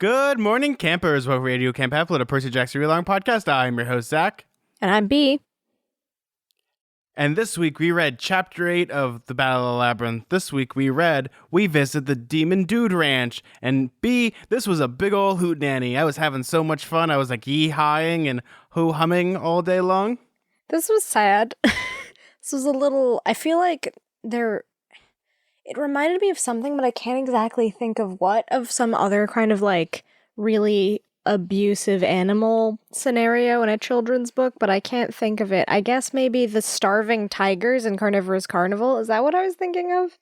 Good morning, campers. Welcome to Radio Camp Halflet, a Percy Jackson Read-Along podcast. I'm your host, Zach. And I'm B. And this week we read Chapter 8 of The Battle of the Labyrinth. This week we visit the Demon Dude Ranch. And B, this was a big ol' hootenanny. I was having so much fun. I was like yee-hawing and ho-humming all day long. This was sad. This was a little, I feel like it reminded me of something, but I can't exactly think of what, of some other kind of like really abusive animal scenario in a children's book, but I can't think of it. I guess maybe the starving tigers in Carnivorous Carnival. Is that what I was thinking of?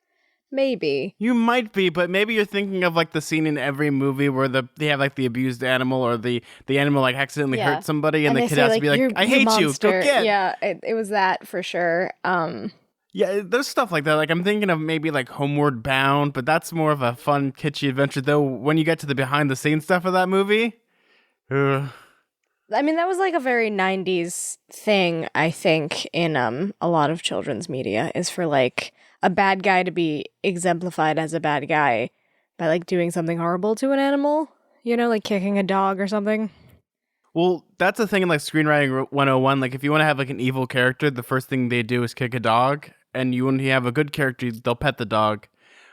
Maybe. You might be, but maybe you're thinking of like the scene in every movie where they have like the abused animal or the animal like accidentally hurt somebody and the kid has to be like, I hate you, go get. Yeah, it was that for sure. Yeah, there's stuff like that. Like, I'm thinking of maybe, like, Homeward Bound, but that's more of a fun, kitschy adventure, though, when you get to the behind-the-scenes stuff of that movie. I mean, that was, like, a very 90s thing, I think, in a lot of children's media, is for, like, a bad guy to be exemplified as a bad guy by, like, doing something horrible to an animal. You know, like kicking a dog or something. Well, that's a thing in, like, Screenwriting 101. Like, if you want to have, like, an evil character, the first thing they do is kick a dog. And when you have a good character, they'll pet the dog.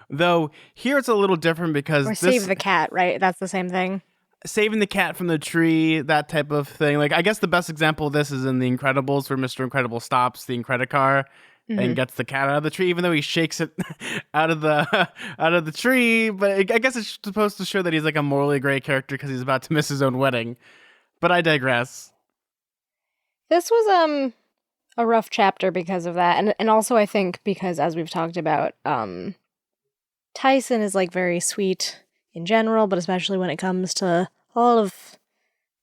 Though, here it's a little different because Or save the cat, right? That's the same thing. Saving the cat from the tree, that type of thing. Like, I guess the best example of this is in The Incredibles, where Mr. Incredible stops the Incredicar and gets the cat out of the tree, even though he shakes it out of the tree. But I guess it's supposed to show that he's, like, a morally great character because he's about to miss his own wedding. But I digress. This was, a rough chapter because of that, and also I think because, as we've talked about, Tyson is like very sweet in general, but especially when it comes to all of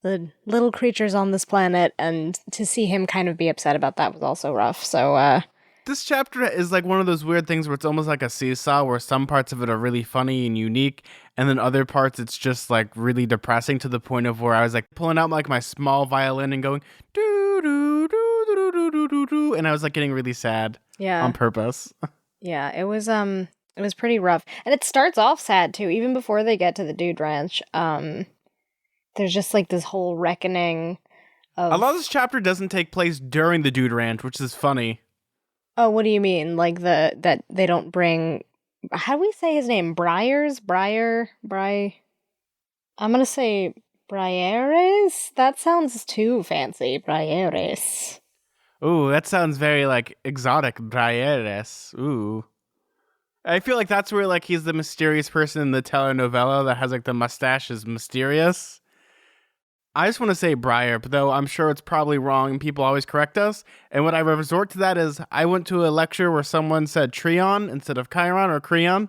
the little creatures on this planet, and to see him kind of be upset about that was also rough. So this chapter is like one of those weird things where it's almost like a seesaw, where some parts of it are really funny and unique, and then other parts it's just like really depressing to the point of where I was like pulling out like my small violin and going doo doo doo doo doo doo doo doo, and I was like getting really sad. Yeah. On purpose. Yeah, it was pretty rough. And it starts off sad too, even before they get to the Dude Ranch. There's just like this whole reckoning of a lot of this chapter doesn't take place during the Dude Ranch, which is funny. Oh, what do you mean? Like that they don't bring, how do we say his name? I'm gonna say Briares? That sounds too fancy. Briares. Ooh, that sounds very like exotic. Briares. Ooh. I feel like that's where like he's the mysterious person in the telenovela that has like the mustache is mysterious. I just want to say Briar, but though I'm sure it's probably wrong and people always correct us. And what I resort to that is I went to a lecture where someone said Treon instead of Chiron or Creon.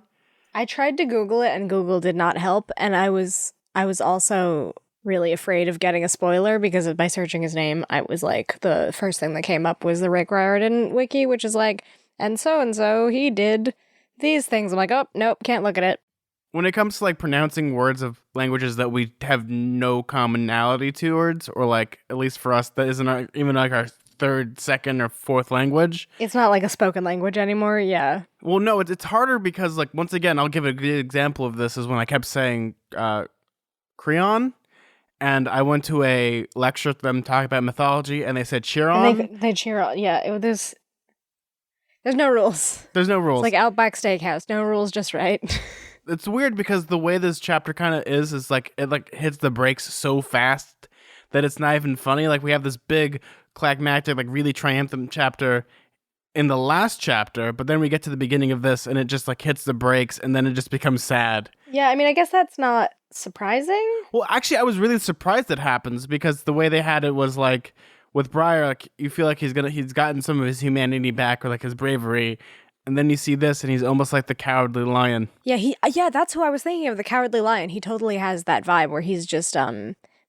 I tried to Google it and Google did not help. And I was also really afraid of getting a spoiler because by searching his name, I was like, the first thing that came up was the Rick Riordan wiki, which is like, and so he did these things. I'm like, oh, nope, can't look at it. When it comes to like pronouncing words of languages that we have no commonality towards, or like at least for us that isn't even like our third, second, or fourth language. It's not like a spoken language anymore. Yeah. Well, no, it's harder because like once again, I'll give a good example of this is when I kept saying Creon, and I went to a lecture with them talking about mythology, and they said Chiron. They cheer on. Yeah. There's no rules. There's no rules. It's like Outback Steakhouse. No rules, just right. It's weird because the way this chapter kind of is like it like hits the brakes so fast that it's not even funny. Like we have this big climactic, like really triumphant chapter in the last chapter, but then we get to the beginning of this and it just like hits the brakes and then it just becomes sad. Yeah, I mean, I guess that's not surprising. Well, actually, I was really surprised it happens because the way they had it was like with Briar, like you feel like he's gotten some of his humanity back or like his bravery. And then you see this, and he's almost like the Cowardly Lion. Yeah, that's who I was thinking of, the Cowardly Lion. He totally has that vibe where he's just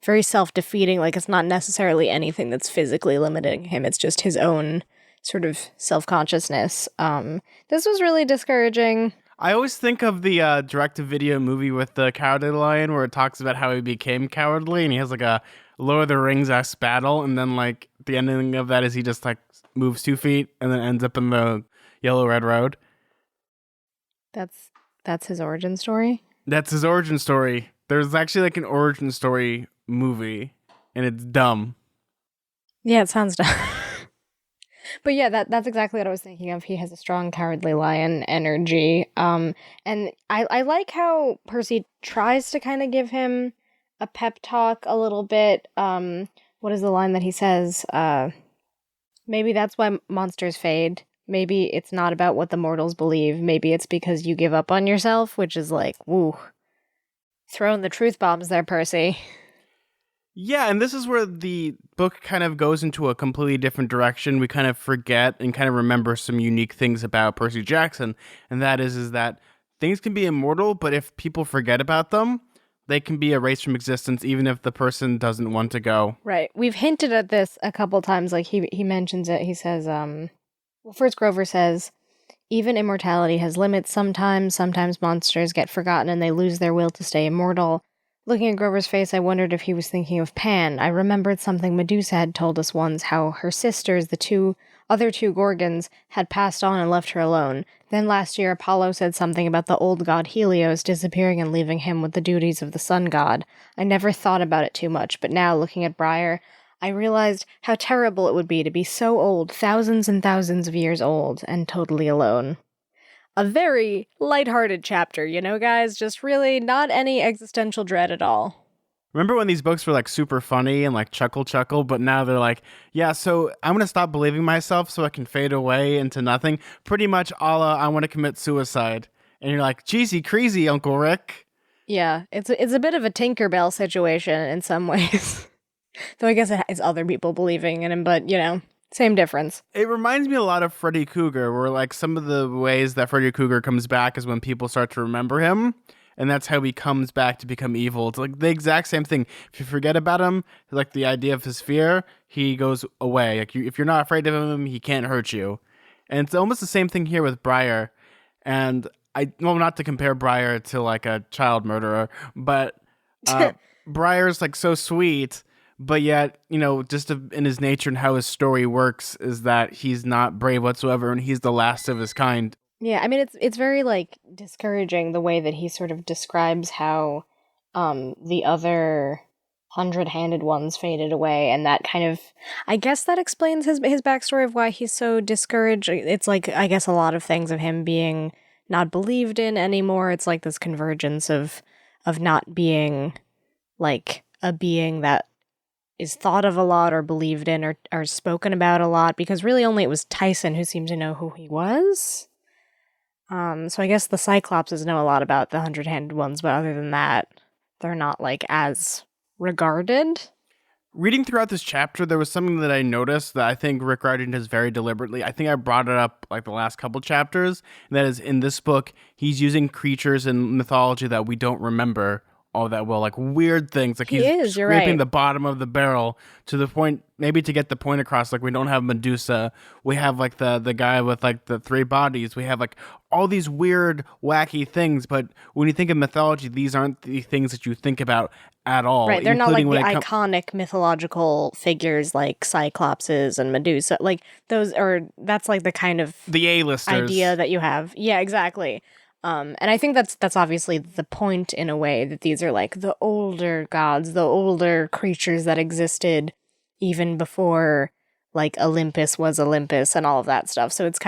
very self-defeating. Like, it's not necessarily anything that's physically limiting him. It's just his own sort of self-consciousness. This was really discouraging. I always think of the direct-to-video movie with the Cowardly Lion where it talks about how he became cowardly, and he has, like, a Lord of the Rings-esque battle, and then, like, the ending of that is he just, like, moves 2 feet and then ends up in the Yellow Red Road. That's his origin story? That's his origin story. There's actually like an origin story movie, and it's dumb. Yeah, it sounds dumb. But yeah, that's exactly what I was thinking of. He has a strong cowardly lion energy. And I like how Percy tries to kind of give him a pep talk a little bit. What is the line that he says? Maybe that's why monsters fade. Maybe it's not about what the mortals believe. Maybe it's because you give up on yourself, which is like, woo. Throwing the truth bombs there, Percy. Yeah, and this is where the book kind of goes into a completely different direction. We kind of forget and kind of remember some unique things about Percy Jackson, and that is that things can be immortal, but if people forget about them, they can be erased from existence even if the person doesn't want to go. Right. We've hinted at this a couple times. Like he mentions it. He says, well, first Grover says, even immortality has limits sometimes. Sometimes monsters get forgotten and they lose their will to stay immortal. Looking at Grover's face, I wondered if he was thinking of Pan. I remembered something Medusa had told us once, how her sisters, the other two Gorgons, had passed on and left her alone. Then last year, Apollo said something about the old god Helios disappearing and leaving him with the duties of the sun god. I never thought about it too much, but now, looking at Briar, I realized how terrible it would be to be so old, thousands and thousands of years old, and totally alone. A very lighthearted chapter, you know, guys? Just really not any existential dread at all. Remember when these books were like super funny and like chuckle, but now they're like, yeah, so I'm going to stop believing myself so I can fade away into nothing. Pretty much a la I want to commit suicide. And you're like, cheesy, crazy, Uncle Rick. Yeah, it's a bit of a Tinkerbell situation in some ways. Though I guess it's other people believing in him, but, you know, same difference. It reminds me a lot of Freddy Krueger, where like some of the ways that Freddy Krueger comes back is when people start to remember him. And that's how he comes back to become evil. It's like the exact same thing. If you forget about him, like the idea of his fear, he goes away. Like if you're not afraid of him, he can't hurt you. And it's almost the same thing here with Briar. And not to compare Briar to like a child murderer, but Briar's like so sweet. But yet, you know, just in his nature and how his story works is that he's not brave whatsoever, and he's the last of his kind. Yeah, I mean, it's very, like, discouraging the way that he sort of describes how the other hundred-handed ones faded away, and that kind of, I guess that explains his backstory of why he's so discouraged. It's like, I guess a lot of things of him being not believed in anymore. It's like this convergence of not being, like, a being that is thought of a lot or believed in or spoken about a lot, because really only it was Tyson who seemed to know who he was. So I guess the Cyclopses know a lot about the hundred-handed ones, but other than that, they're not, like, as regarded. Reading throughout this chapter, there was something that I noticed that I think Rick Riordan does very deliberately. I think I brought it up like the last couple chapters, and that is in this book, he's using creatures and mythology that we don't remember all that well, like weird things. Like he's scraping the bottom of the barrel to the point, maybe to get the point across. Like we don't have Medusa. We have like the guy with like the three bodies. We have like all these weird, wacky things. But when you think of mythology, these aren't the things that you think about at all. Right, they're not like the iconic mythological figures like Cyclopses and Medusa. Like those that's like the kind of the A-listers idea that you have. Yeah, exactly. And I think that's obviously the point in a way, that these are like the older gods, the older creatures that existed even before like Olympus was Olympus and all of that stuff. So it's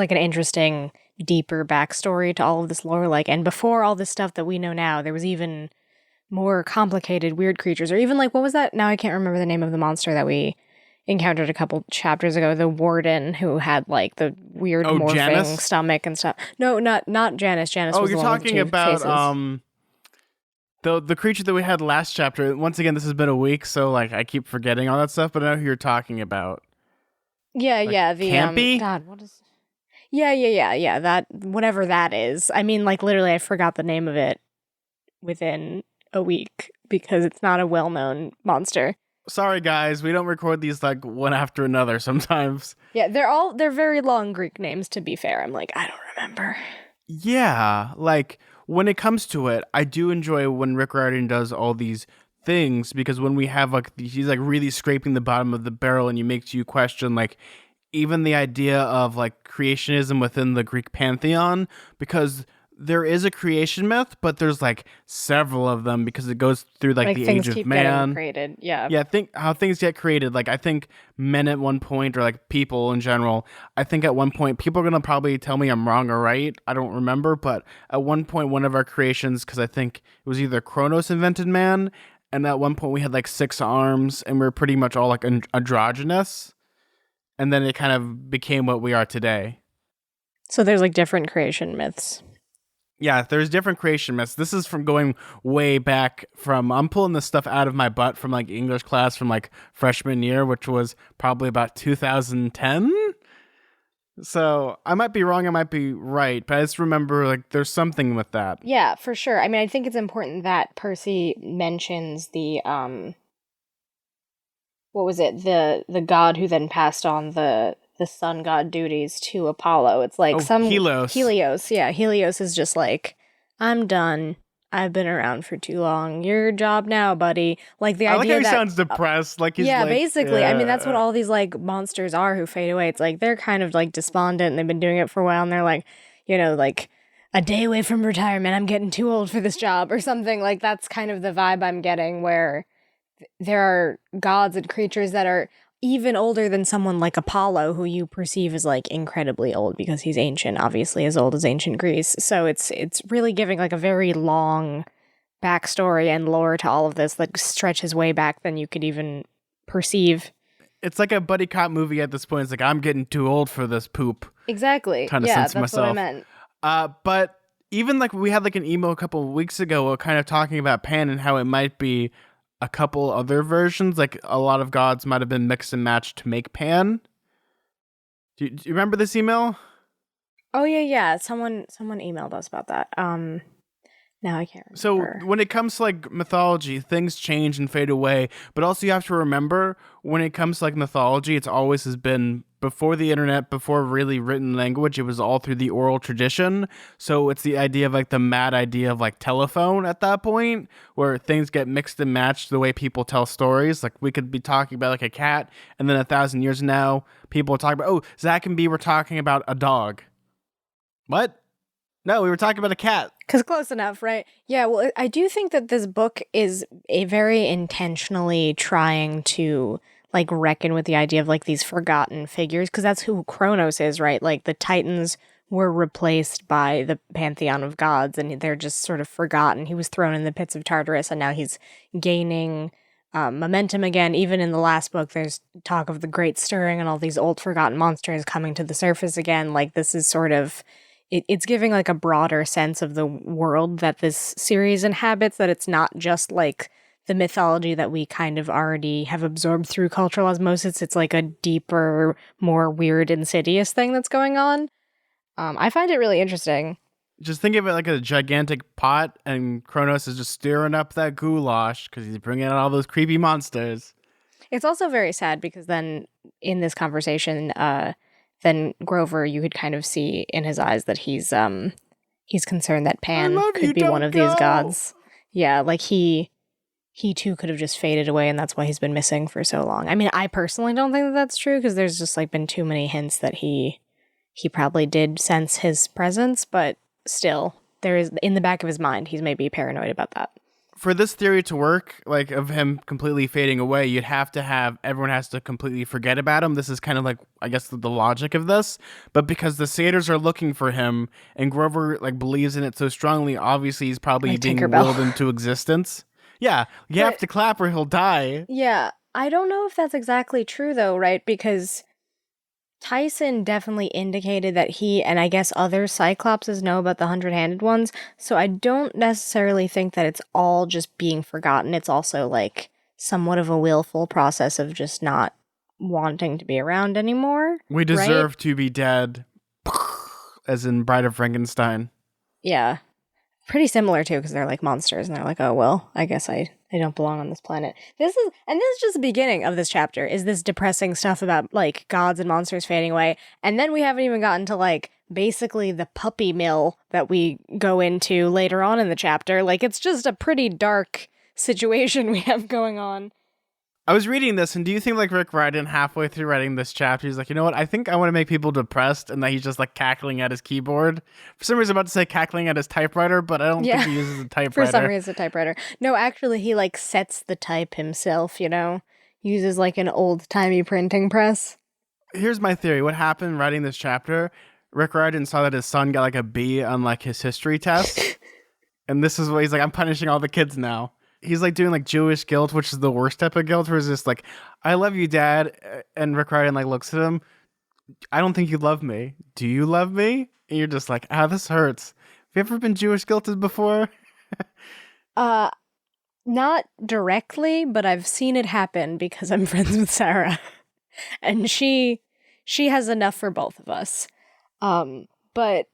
like an interesting, deeper backstory to all of this lore. Like, and before all this stuff that we know now, there was even more complicated, weird creatures, or even like, what was that? Now I can't remember the name of the monster that we encountered a couple chapters ago, the warden who had like the weird morphing Janus? Stomach and stuff. No, not Janus. Janus was the one with the two you're talking about faces. the creature that we had last chapter. Once again, this has been a week, so like I keep forgetting all that stuff, but I know who you're talking about. Yeah, like, yeah, the Campy? God, what is Yeah, that whatever that is. I mean, like literally I forgot the name of it within a week because it's not a well-known monster. Sorry guys, we don't record these like one after another sometimes. Yeah, they're very long Greek names, to be fair. I'm like, I don't remember. Yeah, like when it comes to it, I do enjoy when Rick Riordan does all these things, because when we have like he's like really scraping the bottom of the barrel, and he makes you question like even the idea of like creationism within the Greek pantheon, because there is a creation myth, but there's like several of them because it goes through like Like the things age of keep getting man. created. Yeah. Yeah, think how things get created. Like I think men at one point, or like people in general, I think at one point people are gonna probably tell me I'm wrong or right. I don't remember, but at one point one of our creations, because I think it was either Kronos invented man, and at one point we had like 6 arms, and we are pretty much all like androgynous, and then it kind of became what we are today. So there's like different creation myths. Yeah, there's different creation myths. This is from going way back from, I'm pulling this stuff out of my butt from like English class from like freshman year, which was probably about 2010. So I might be wrong, I might be right, but I just remember like there's something with that. Yeah, for sure. I mean, I think it's important that Percy mentions the what was it? The god who then passed on the sun god duties to Apollo. It's like Helios. Helios, yeah. Helios is just like, I'm done. I've been around for too long. Your job now, buddy. Like the I idea like how that he sounds depressed. Like he's like, basically. I mean, that's what all these like monsters are who fade away. It's like they're kind of like despondent and they've been doing it for a while and they're like, like a day away from retirement. I'm getting too old for this job or something. Like that's kind of the vibe I'm getting, where there are gods and creatures that are even older than someone like Apollo, who you perceive as like incredibly old because he's ancient, obviously as old as ancient Greece. So it's really giving like a very long backstory and lore to all of this that stretches way back than you could even perceive. It's like a buddy cop movie at this point. It's like, I'm getting too old for this poop. Exactly. Trying to yeah, censor that's myself. what I meant. But even like we had like an email a couple of weeks ago kind of talking about Pan and how it might be a couple other versions. Like a lot of gods might have been mixed and matched to make Pan. Do you remember this email? Oh yeah. Someone emailed us about that. Now I can't remember. So when it comes to like mythology, things change and fade away. But also you have to remember, when it comes to like mythology, it's always has been before the internet, before really written language. It was all through the oral tradition. So it's the idea of like the mad idea of like telephone at that point, where things get mixed and matched the way people tell stories. Like we could be talking about like a cat, and then 1,000 years now, people will talk about, oh, Zack and B were talking about a dog. What? No, we were talking about a cat. Because close enough, right? Yeah, well, I do think that this book is a very intentionally trying to, like, reckon with the idea of, like, these forgotten figures, because that's who Kronos is, right? Like, the Titans were replaced by the pantheon of gods, and they're just sort of forgotten. He was thrown in the pits of Tartarus, and now he's gaining momentum again. Even in the last book, there's talk of the Great Stirring and all these old forgotten monsters coming to the surface again. Like, this is sort of... It's giving like a broader sense of the world that this series inhabits, that it's not just like the mythology that we kind of already have absorbed through cultural osmosis. It's like a deeper, more weird, insidious thing that's going on. I find it really interesting. Just think of it like a gigantic pot, and Kronos is just stirring up that goulash because he's bringing out all those creepy monsters. It's also very sad because then in this conversation, then Grover, you could kind of see in his eyes that he's concerned that Pan could be one of these gods. Yeah, like he too could have just faded away, and that's why he's been missing for so long. I mean, I personally don't think that that's true, because there's just like been too many hints that he probably did sense his presence, but still, there is in the back of his mind, he's maybe paranoid about that. For this theory to work, like of him completely fading away, you'd have to have everyone has to completely forget about him. This is kind of like, I guess, the logic of this. But because the satyrs are looking for him, and Grover like believes in it so strongly, obviously he's probably like being Tinkerbell. willed into existence. Yeah, you have to clap or he'll die. Yeah, I don't know if that's exactly true though, right? Because Tyson definitely indicated that he, and I guess other Cyclopses, know about the 100-handed ones, so I don't necessarily think that it's all just being forgotten. It's also, like, somewhat of a willful process of just not wanting to be around anymore. We deserve to be dead, as in Bride of Frankenstein. Yeah. Pretty similar, too, because they're, like, monsters, and they're like, oh, well, I guess I don't belong on this planet. This is just the beginning of this chapter, is this depressing stuff about, like, gods and monsters fading away, and then we haven't even gotten to, like, basically the puppy mill that we go into later on in the chapter. Like, it's just a pretty dark situation we have going on. I was reading this, and do you think like Rick Riordan halfway through writing this chapter, he's like, you know what? I think I want to make people depressed, and that he's just like cackling at his keyboard. For some reason, I'm about to say cackling at his typewriter, but I don't think Yeah. he uses a For some typewriter. reason, a typewriter. No, actually, he like sets the type himself, you know? Uses like an old timey printing press. Here's my theory. What happened writing this chapter? Rick Riordan saw that his son got like a B on like his history test, and this is what he's like. I'm punishing all the kids now. He's like doing like Jewish guilt, which is the worst type of guilt, where it's just like, "I love you, Dad," and Rick Riordan like looks at him. I don't think you love me. Do you love me? And you're just like, this hurts. Have you ever been Jewish guilted before? Uh, Not directly, but I've seen it happen because I'm friends with Sarah. And she has enough for both of us. But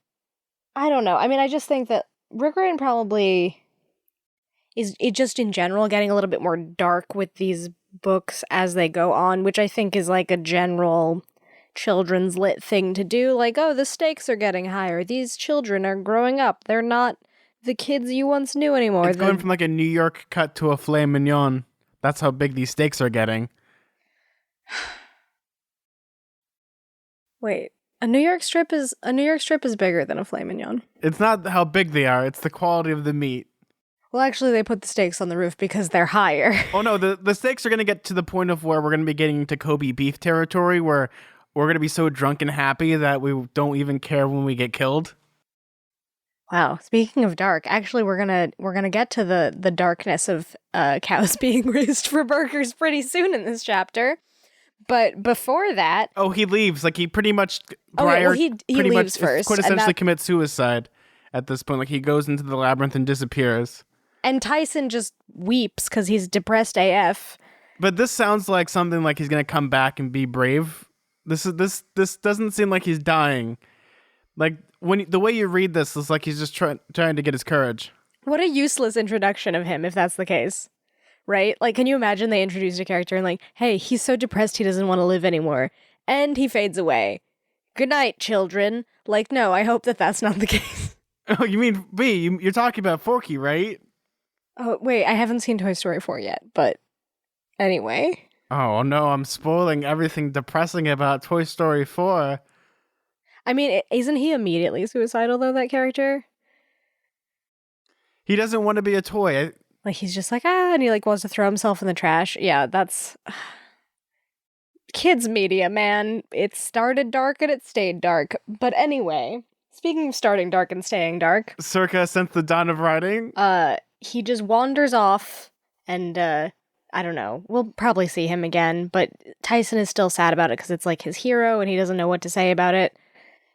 I don't know. I mean, I just think that Rick Riordan probably is it just in general getting a little bit more dark with these books as they go on, which I think is like a general children's lit thing to do. Like, oh, the stakes are getting higher. These children are growing up. They're not the kids you once knew anymore. It's going from like a New York cut to a filet mignon. That's how big these stakes are getting. Wait, a New York strip is bigger than a filet mignon. It's not how big they are, it's the quality of the meat. Well, actually, they put the stakes on the roof because they're higher. Oh no, the stakes are going to get to the point of where we're going to be getting into Kobe beef territory, where we're going to be so drunk and happy that we don't even care when we get killed. Wow. Speaking of dark, actually, we're gonna get to the darkness of cows being raised for burgers pretty soon in this chapter. But before that, he leaves. Like he pretty much he pretty leaves much first, quintessentially commits suicide at this point. Like he goes into the labyrinth and disappears. And Tyson just weeps because he's depressed AF. But this sounds like something like he's gonna come back and be brave. This doesn't seem like he's dying. Like the way you read this is like he's just trying to get his courage. What a useless introduction of him if that's the case. Right? Like, can you imagine they introduced a character and like, hey, he's so depressed he doesn't want to live anymore. And he fades away. Good night, children. Like, no, I hope that that's not the case. Oh, you mean B? You're talking about Forky, right? Oh, wait, I haven't seen Toy Story 4 yet, but anyway. Oh, no, I'm spoiling everything depressing about Toy Story 4. I mean, isn't he immediately suicidal, though, that character? He doesn't want to be a toy. Like, he's just like, and he, like, wants to throw himself in the trash. Yeah, that's... Kids media, man. It started dark and it stayed dark. But anyway, speaking of starting dark and staying dark... Circa since the dawn of writing? He just wanders off, and, I don't know. We'll probably see him again, but Tyson is still sad about it because it's, like, his hero, and he doesn't know what to say about it.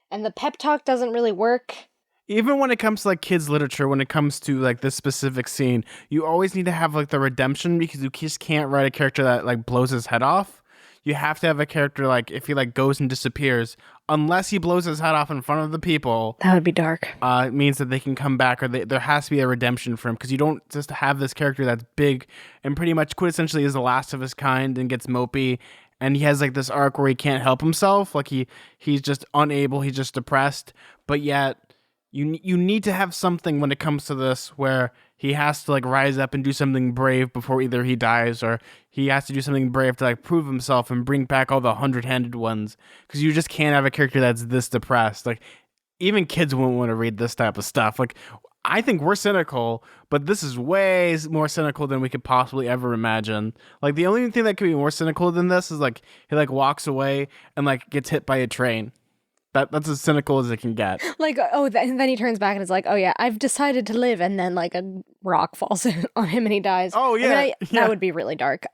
And the pep talk doesn't really work. Even when it comes to like kids literature, when it comes to like this specific scene, you always need to have like the redemption because you just can't write a character that like blows his head off. You have to have a character like if he like goes and disappears, unless he blows his head off in front of the people. That would be dark. It means that they can come back or there has to be a redemption for him because you don't just have this character that's big and pretty much quintessentially is the last of his kind and gets mopey. And he has like this arc where he can't help himself, like he's just unable, he's just depressed. But yet, you need to have something when it comes to this where he has to like rise up and do something brave before either he dies or he has to do something brave to like prove himself and bring back all the 100-handed ones. Because you just can't have a character that's this depressed. Like even kids won't want to read this type of stuff. Like I think we're cynical, but this is way more cynical than we could possibly ever imagine. Like the only thing that could be more cynical than this is like he like walks away and like gets hit by a train. That's as cynical as it can get. Like, and then he turns back and is like, oh yeah, I've decided to live, and then like a rock falls on him and he dies. Oh yeah, I mean, that would be really dark.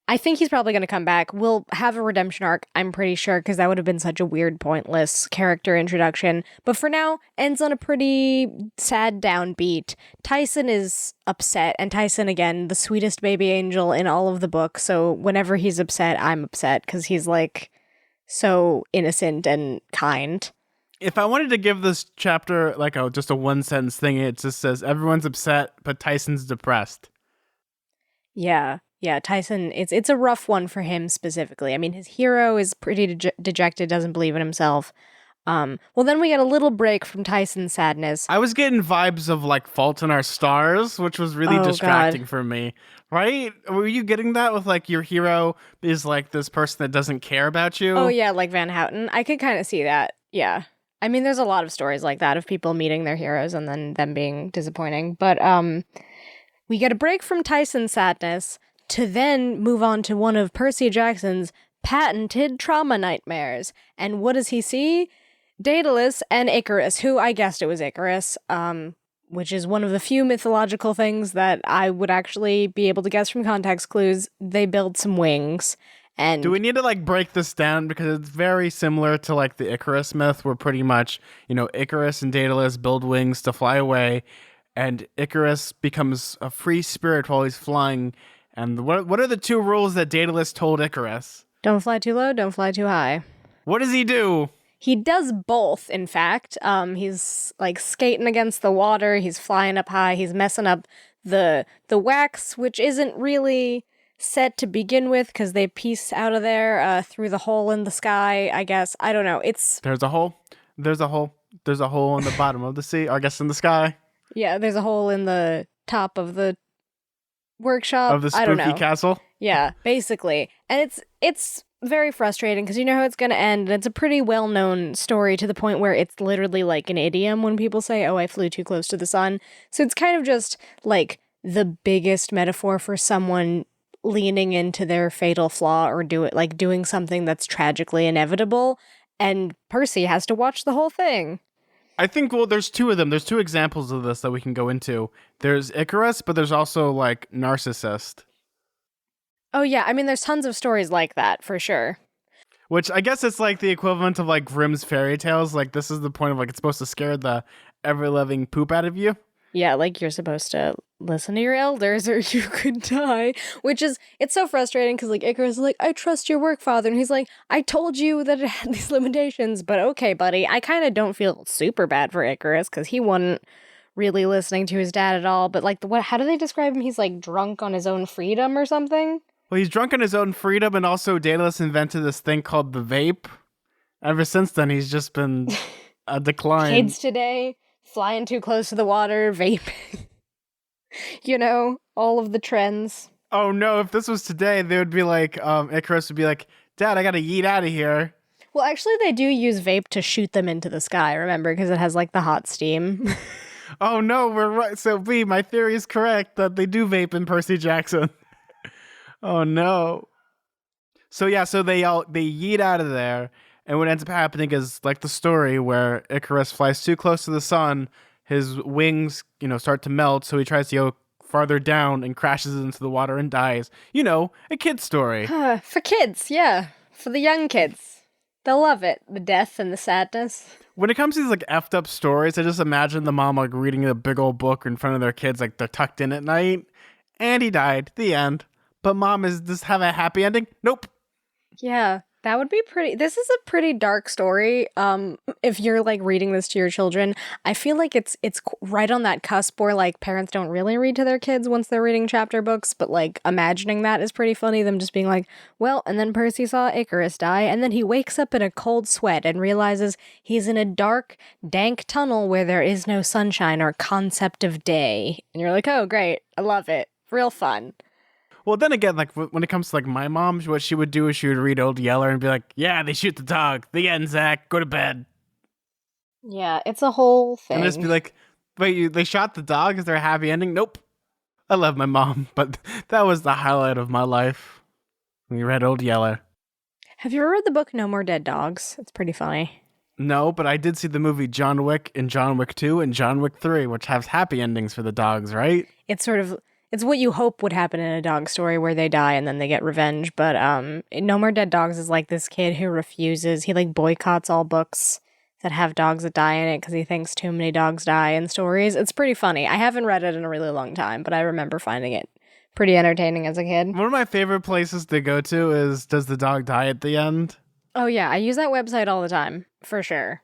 I think he's probably going to come back. We'll have a redemption arc, I'm pretty sure, because that would have been such a weird, pointless character introduction. But for now, ends on a pretty sad downbeat. Tyson is upset, and Tyson, again, the sweetest baby angel in all of the books, so whenever he's upset, I'm upset, because he's, like, so innocent and kind. If I wanted to give this chapter, like, just a one-sentence thing, it just says, everyone's upset, but Tyson's depressed. Yeah, Tyson, it's a rough one for him specifically. I mean, his hero is pretty dejected, doesn't believe in himself. Well, then we get a little break from Tyson's sadness. I was getting vibes of like Fault in Our Stars, which was really Oh, distracting God. for me. Right? Were you getting that with like your hero is like this person that doesn't care about Oh, you? yeah, like Van Houten. I could kind of see that. Yeah. I mean, there's a lot of stories like that of people meeting their heroes and then them being disappointing. But we get a break from Tyson's sadness to then move on to one of Percy Jackson's patented trauma nightmares. And what does he see? Daedalus and Icarus, who I guessed it was Icarus, which is one of the few mythological things that I would actually be able to guess from context clues. They build some wings. And Do we need to like break this down because it's very similar to like the Icarus myth, where pretty much Icarus and Daedalus build wings to fly away, and Icarus becomes a free spirit while he's flying. And what are the two rules that Daedalus told Icarus? don't fly too low, don't fly too high. What does he do? He does both, in fact. He's like skating against the water, he's flying up high, he's messing up the wax, which isn't really set to begin with because they piece out of there through the hole in the sky, I guess. I don't know. There's a hole. There's a hole. There's a hole in the bottom of the sea, or I guess in the sky. Yeah, there's a hole in the top of the workshop. Of the I don't spooky know. castle. Yeah, basically. And it's very frustrating because you know how it's going to end, and it's a pretty well-known story to the point where it's literally like an idiom when people say, "Oh, I flew too close to the sun." So it's kind of just like the biggest metaphor for someone leaning into their fatal flaw or doing something that's tragically inevitable, and Percy has to watch the whole thing. I think, well, there's two of them. There's two examples of this that we can go into. There's Icarus, but there's also like Narcissist. Oh yeah, I mean there's tons of stories like that for sure. Which I guess it's like the equivalent of like Grimm's fairy tales. Like this is the point of like it's supposed to scare the ever-loving poop out of you. Yeah, like you're supposed to listen to your elders or you could die. Which is, it's so frustrating because like Icarus is like, I trust your work, father. And he's like, I told you that it had these limitations, but okay, buddy. I kind of don't feel super bad for Icarus because he wasn't really listening to his dad at all. But like, how do they describe him? He's like drunk on his own freedom or something? Well, he's drunk on his own freedom, and also Daedalus invented this thing called the vape. Ever since then, he's just been a decline. Kids today, flying too close to the water, vaping. You know, all of the trends. Oh no, if this was today, they would be like, Icarus would be like, Dad, I gotta yeet out of here. Well, actually, they do use vape to shoot them into the sky, remember? Because it has, like, the hot steam. Oh no, we're right. So B, my theory is correct that they do vape in Percy Jackson. Oh no. So yeah, so they yeet out of there, and what ends up happening is like the story where Icarus flies too close to the sun, his wings, start to melt, so he tries to go farther down and crashes into the water and dies. A kid's story. For kids, yeah. For the young kids. They'll love it. The death and the sadness. When it comes to these like effed up stories, I just imagine the mom like reading a big old book in front of their kids, like they're tucked in at night, and he died. The end. But mom, does this have a happy ending? Nope. Yeah, that would be pretty. This is a pretty dark story. If you're like reading this to your children, I feel like it's right on that cusp where like parents don't really read to their kids once they're reading chapter books, but like imagining that is pretty funny. Them just being like, well, and then Percy saw Icarus die, and then he wakes up in a cold sweat and realizes he's in a dark, dank tunnel where there is no sunshine or concept of day. And you're like, oh, great, I love it, real fun. Well, then again, like when it comes to like my mom, what she would do is she would read Old Yeller and be like, "Yeah, they shoot the dog. The end, Zach. Go to bed." Yeah, it's a whole thing. And just be like, "Wait, they shot the dog? Is there a happy ending?" Nope. I love my mom, but that was the highlight of my life. When you read Old Yeller. Have you ever read the book No More Dead Dogs? It's pretty funny. No, but I did see the movie John Wick and John Wick 2 and John Wick 3, which have happy endings for the dogs, right? It's what you hope would happen in a dog story where they die and then they get revenge. But No More Dead Dogs is like this kid who refuses. He like boycotts all books that have dogs that die in it because he thinks too many dogs die in stories. It's pretty funny. I haven't read it in a really long time, but I remember finding it pretty entertaining as a kid. One of my favorite places to go to is Does the Dog Die at the End? Oh yeah, I use that website all the time, for sure.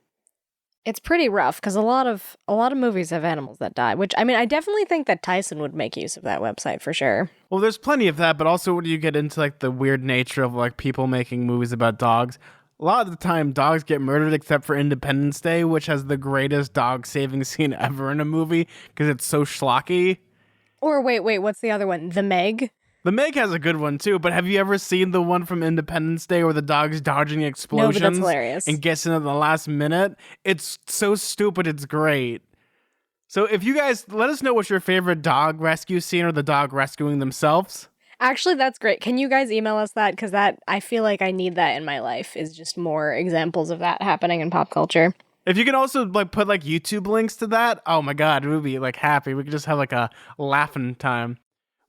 It's pretty rough because a lot of movies have animals that die, which I mean, I definitely think that Tyson would make use of that website for sure. Well, there's plenty of that, but also when you get into like the weird nature of like people making movies about dogs, A lot of the time, dogs get murdered except for Independence Day, which has the greatest dog saving scene ever in a movie because it's so schlocky. Or wait, what's the other one? The Meg? The Meg has a good one too, but have you ever seen the one from Independence Day where the dog's dodging explosions? No, but that's hilarious. And gets in at the last minute? It's so stupid, it's great. So if you guys, let us know what's your favorite dog rescue scene or the dog rescuing themselves. Actually, that's great. Can you guys email us that? Because that, I feel like I need that in my life, is just more examples of that happening in pop culture. If you can also put YouTube links to that, oh my god, we'd be happy. We could just have a laughing time.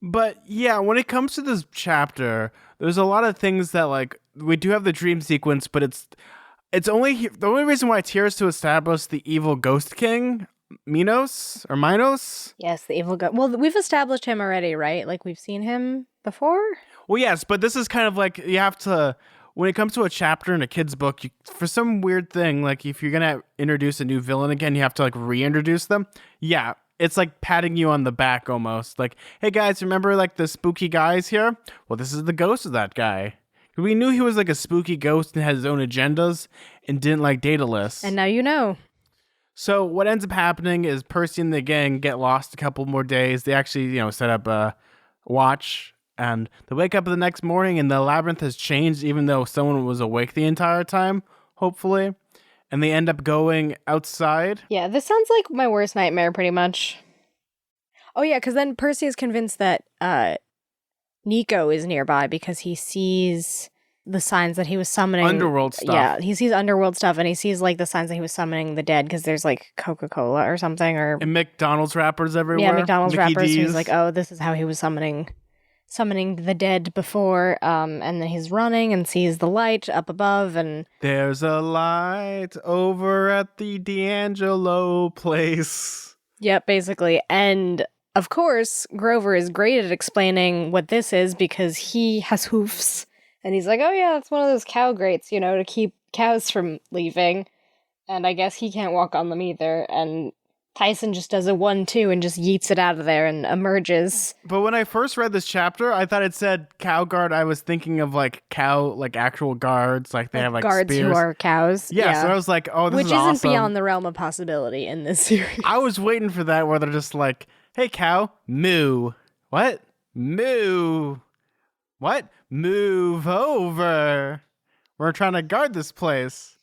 But yeah, when it comes to this chapter, there's a lot of things that we do have the dream sequence, but it's only the only reason why it's here is to establish the evil Ghost King, Minos. Yes, the evil ghost. Well, we've established him already, right? We've seen him before. Well, yes, but this is kind of you have to. When it comes to a chapter in a kid's book, for some weird thing, if you're gonna introduce a new villain again, you have to reintroduce them. Yeah, it's patting you on the back almost. Hey guys, remember the spooky guys here? Well, this is the ghost of that guy. We knew he was a spooky ghost and had his own agendas and didn't like Daedalus. And now you know. So what ends up happening is Percy and the gang get lost a couple more days. They actually, set up a watch. And they wake up the next morning and the labyrinth has changed even though someone was awake the entire time, hopefully. And they end up going outside. Yeah, this sounds like my worst nightmare pretty much. Oh yeah, because then Percy is convinced that Nico is nearby because he sees the signs that he was summoning. Underworld stuff. Yeah, he sees underworld stuff and he sees the signs that he was summoning the dead because there's Coca-Cola or something. And McDonald's wrappers everywhere. Yeah, McDonald's Mickey wrappers. D's. So he's oh, this is how he was summoning the dead before, and then he's running and sees the light up above, and there's a light over at the D'Angelo place. Yep, basically. And of course, Grover is great at explaining what this is because he has hoofs, and he's oh yeah, it's one of those cow grates, to keep cows from leaving, and I guess he can't walk on them either, and Tyson just does a 1-2 and just yeets it out of there and emerges. But when I first read this chapter, I thought it said cow guard. I was thinking of cow, actual guards. They have guards spears. who are cows. Yeah, so I was oh, this Which is awesome. isn't beyond the realm of possibility in this series. I was waiting for that where they're just hey cow, moo. What? Moo. What? Move over. We're trying to guard this place.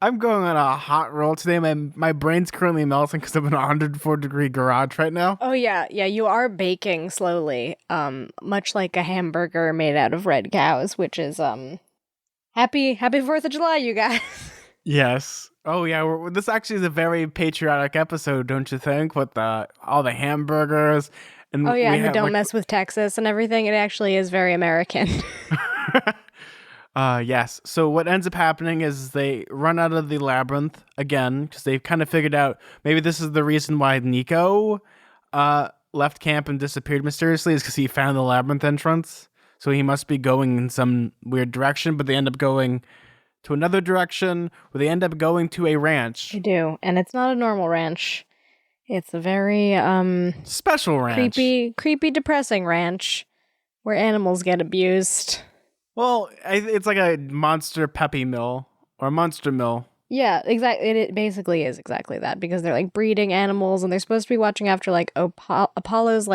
I'm going on a hot roll today. My brain's currently melting because I'm in a 104-degree garage right now. Oh, yeah. Yeah, you are baking slowly, much like a hamburger made out of red cows, which is, happy 4th of July, you guys. Yes. Oh, yeah. This actually is a very patriotic episode, don't you think? With all the hamburgers. And oh, yeah, and the don't mess with Texas and everything. It actually is very American. Yes. So what ends up happening is they run out of the labyrinth again because they've kind of figured out maybe this is the reason why Nico left camp and disappeared mysteriously is because he found the labyrinth entrance. So he must be going in some weird direction, but they end up going to another direction where they end up going to a ranch. They do, and it's not a normal ranch. It's a very special ranch. Creepy, depressing ranch where animals get abused. Well, it's like a monster peppy mill or a monster mill. Yeah, exactly. It basically is exactly that because they're breeding animals and they're supposed to be watching after Apollo's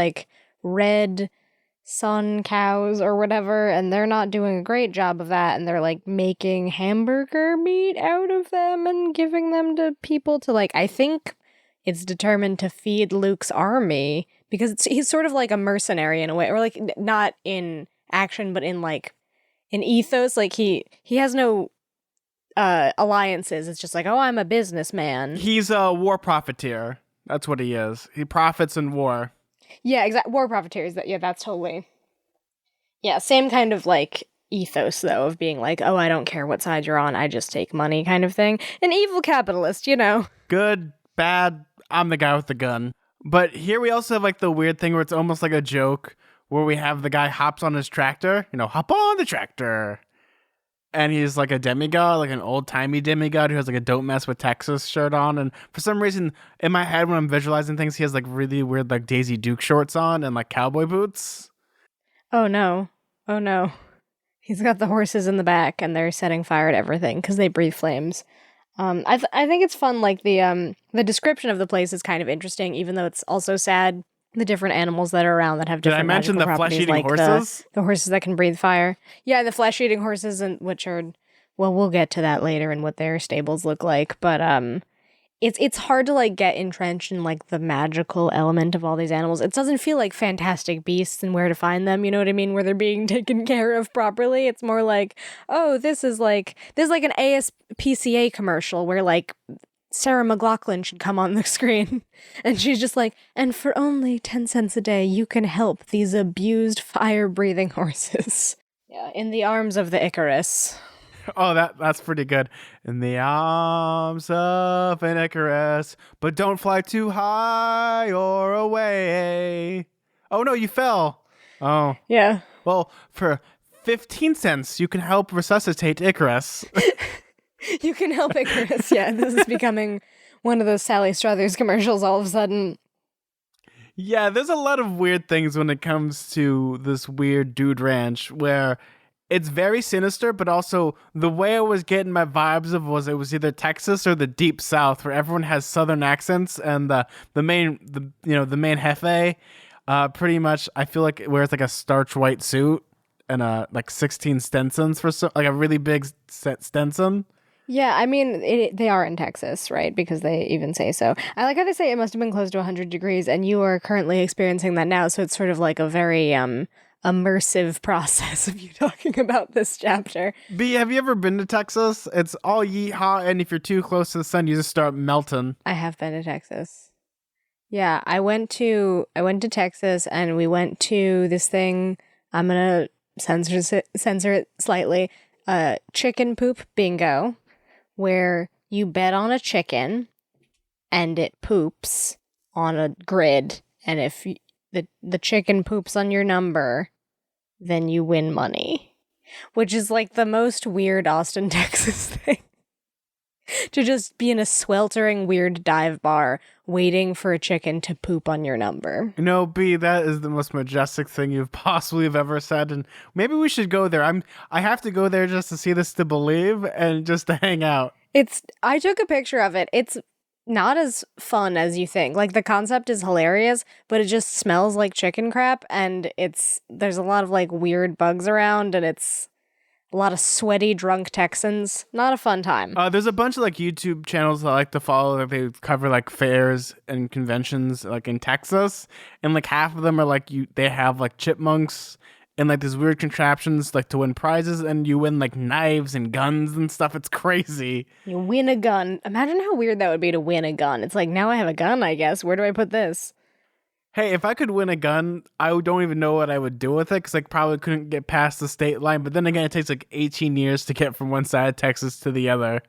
red sun cows or whatever, and they're not doing a great job of that, and they're making hamburger meat out of them and giving them to people to I think it's determined to feed Luke's army because he's sort of like a mercenary in a way, or not in action but in in ethos. He has no alliances. It's just oh, I'm a businessman. He's a war profiteer. That's what he is. He profits in war. Yeah, exactly. War profiteers. That's totally. Yeah, same kind of ethos though of being oh, I don't care what side you're on. I just take money kind of thing. An evil capitalist, Good, bad. I'm the guy with the gun. But here we also have the weird thing where it's almost like a joke where we have the guy hops on his tractor, hop on the tractor. And he's a demigod, an old-timey demigod who has a Don't Mess with Texas shirt on. And for some reason, in my head, when I'm visualizing things, he has really weird Daisy Duke shorts on and cowboy boots. Oh no. He's got the horses in the back, and they're setting fire to everything because they breathe flames. I think it's fun. Like the description of the place is kind of interesting, even though it's also sad. The different animals that are around that have Did I different mention magical the properties, flesh-eating like horses? the horses that can breathe fire. Yeah, the flesh-eating horses, and which are, well, we'll get to that later and what their stables look like. But it's hard to like get entrenched in like the magical element of all these animals. It doesn't feel like Fantastic Beasts and Where to Find Them, you know what I mean, where they're being taken care of properly. It's more like, oh, this is like an ASPCA commercial where like Sarah McLachlan should come on the screen and she's just like, and for only 10 cents a day you can help these abused fire-breathing horses. Yeah, in the arms of the Icarus. Oh, that's pretty good. In the arms of an Icarus, but don't fly too high or away. Oh no, you fell. Oh. Yeah. Well, for 15 cents, you can help resuscitate Icarus. You can help Icarus. Yeah, this is becoming one of those Sally Struthers commercials all of a sudden. Yeah, there's a lot of weird things when it comes to this weird dude ranch where it's very sinister, but also the way I was getting my vibes of was it was either Texas or the Deep South, where everyone has Southern accents, and the main main jefe, pretty much I feel like wears like a starch white suit and like 16 Stensons like a really big Stenson. Yeah, I mean, they are in Texas, right? Because they even say so. I like how they say it must have been close to 100 degrees, and you are currently experiencing that now, so it's sort of like a very immersive process of you talking about this chapter. B, have you ever been to Texas? It's all yeehaw, and if you're too close to the sun, you just start melting. I have been to Texas. Yeah, I went to Texas, and we went to this thing. I'm gonna censor it slightly. Chicken poop bingo, where you bet on a chicken, and it poops on a grid, and if the chicken poops on your number, then you win money. Which is like the most weird Austin, Texas thing. To just be in a sweltering weird dive bar waiting for a chicken to poop on your number. No, B, that is the most majestic thing you've possibly have ever said, and maybe we should go there. I have to go there just to see this to believe and just to hang out. I took a picture of it. It's not as fun as you think. Like, the concept is hilarious, but it just smells like chicken crap, and there's a lot of like weird bugs around, and it's a lot of sweaty, drunk Texans. Not a fun time. There's a bunch of like YouTube channels that I like to follow that they cover like fairs and conventions like in Texas, and like half of them are like they have like chipmunks and like these weird contraptions like to win prizes, and you win like knives and guns and stuff. It's crazy. You win a gun. Imagine how weird that would be to win a gun. It's like, now I have a gun, I guess. Where do I put this? Hey, if I could win a gun, I don't even know what I would do with it, because I probably couldn't get past the state line. But then again, it takes like 18 years to get from one side of Texas to the other.